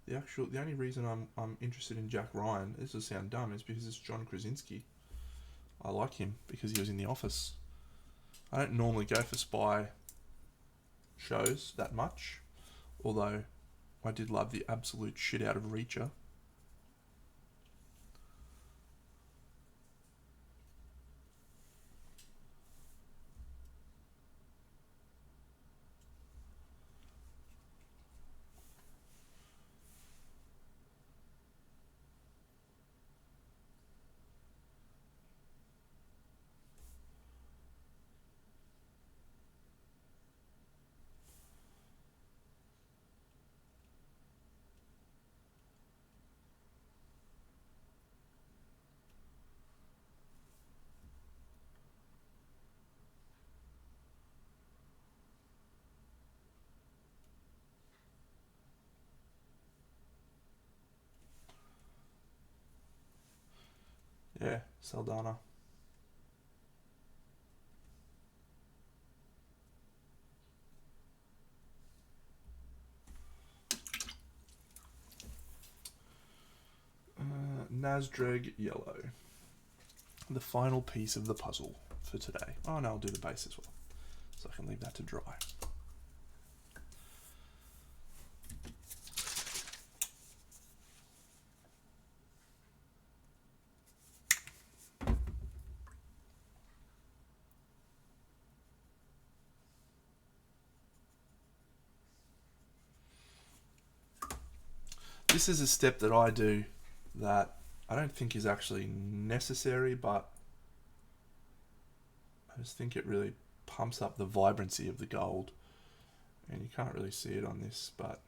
The only reason I'm interested in Jack Ryan, this will sound dumb, is because it's John Krasinski. I like him because he was in The Office. I don't normally go for spy shows that much, although I did love the absolute shit out of Reacher. Yeah, Saldana. Nasdreg Yellow. the final piece of the puzzle for today. Oh no, I'll do the base as well, so I can leave that to dry. This is a step that I do that I don't think is actually necessary, but I just think it really pumps up the vibrancy of the gold. And you can't really see it on this, but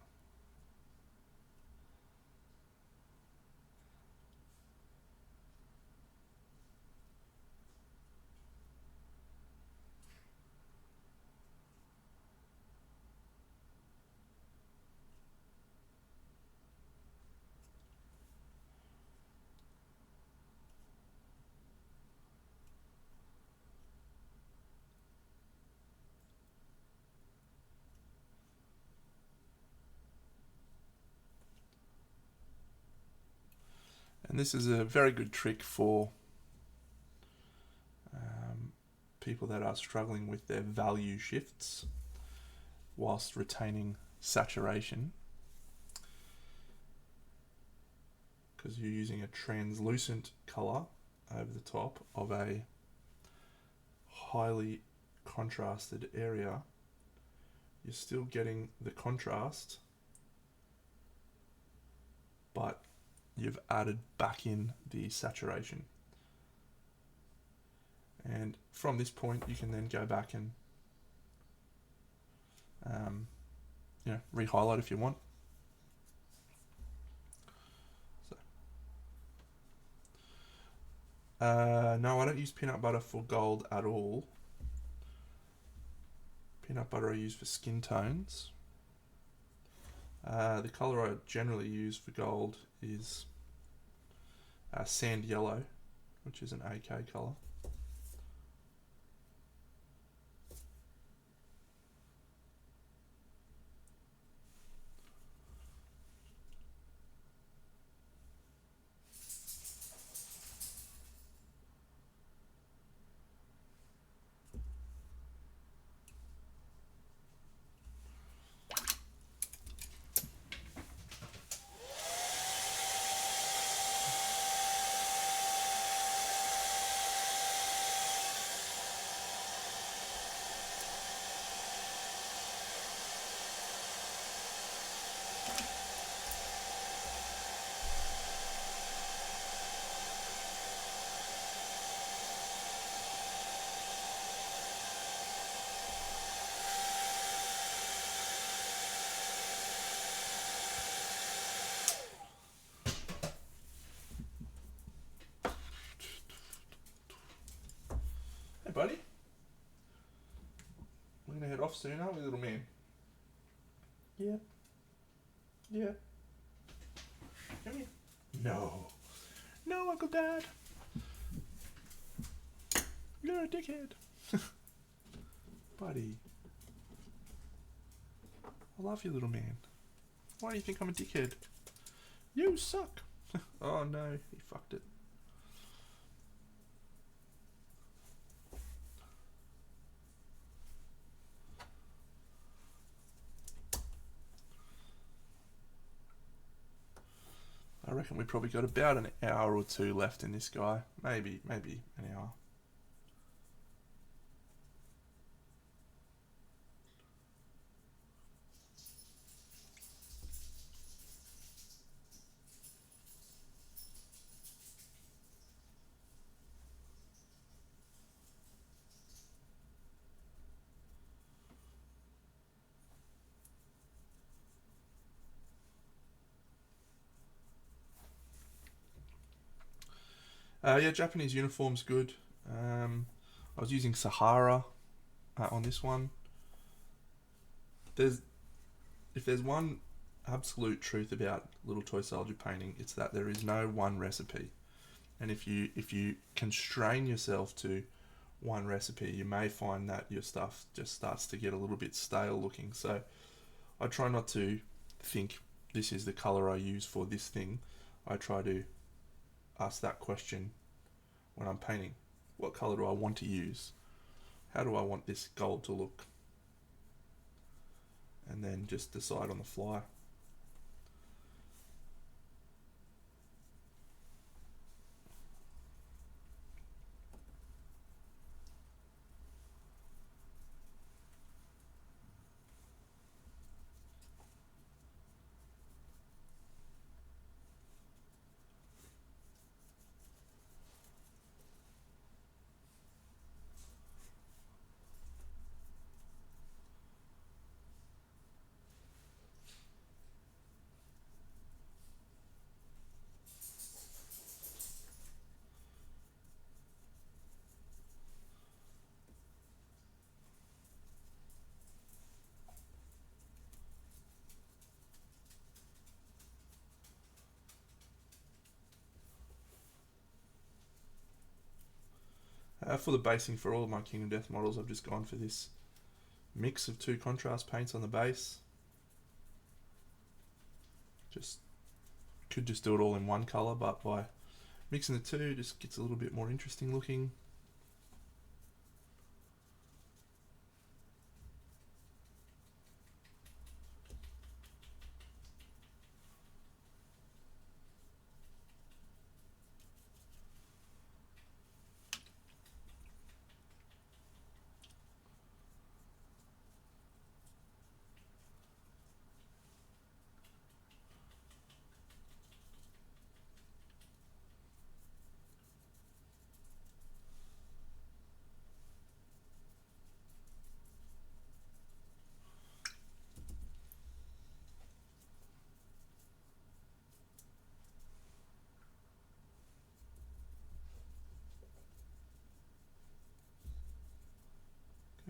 and this is a very good trick for people that are struggling with their value shifts whilst retaining saturation, because you're using a translucent color over the top of a highly contrasted area. You're still getting the contrast, but you've added back in the saturation. And from this point, you can then go back and re-highlight if you want. So, no, I don't use peanut butter for gold at all. Peanut butter I use for skin tones. The color I generally use for gold is sand yellow, which is an AK color. Hey buddy, we're gonna head off soon, aren't we, little man? Yeah. Yeah. Come here. No. No, Uncle Dad. You're a dickhead. Buddy. I love you, little man. Why do you think I'm a dickhead? You suck. Oh no, he fucked it. I reckon we probably got about an hour or two left in this guy. Maybe an hour. Yeah, Japanese uniform's good. I was using Sahara on this one. If there's one absolute truth about Little Toy Soldier painting, it's that there is no one recipe. And if you constrain yourself to one recipe, you may find that your stuff just starts to get a little bit stale looking. So I try not to think this is the color I use for this thing. I try to ask that question when I'm painting. What colour do I want to use? How do I want this gold to look? And then just decide on the fly. For the basing for all of my Kingdom Death models, I've just gone for this mix of 2 contrast paints on the base. Could just do it all in one colour, but by mixing the 2, just gets a little bit more interesting looking.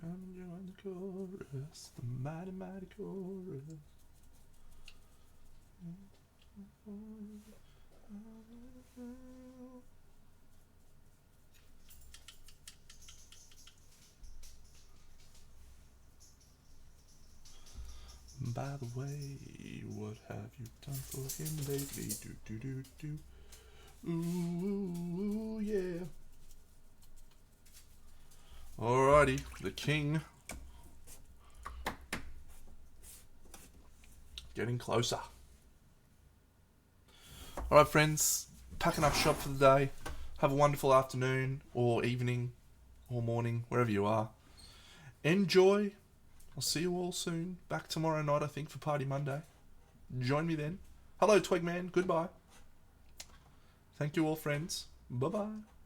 Come and join the chorus, the mighty, mighty chorus. By the way, what have you done for him lately? Do do do do. Ooh, yeah. Alrighty, the king. Getting closer. Alright, friends, packing up shop for the day. Have a wonderful afternoon, or evening, or morning, wherever you are. Enjoy. I'll see you all soon. Back tomorrow night, I think, for Party Monday. Join me then. Hello, Twegman. Goodbye. Thank you all, friends. Bye-bye.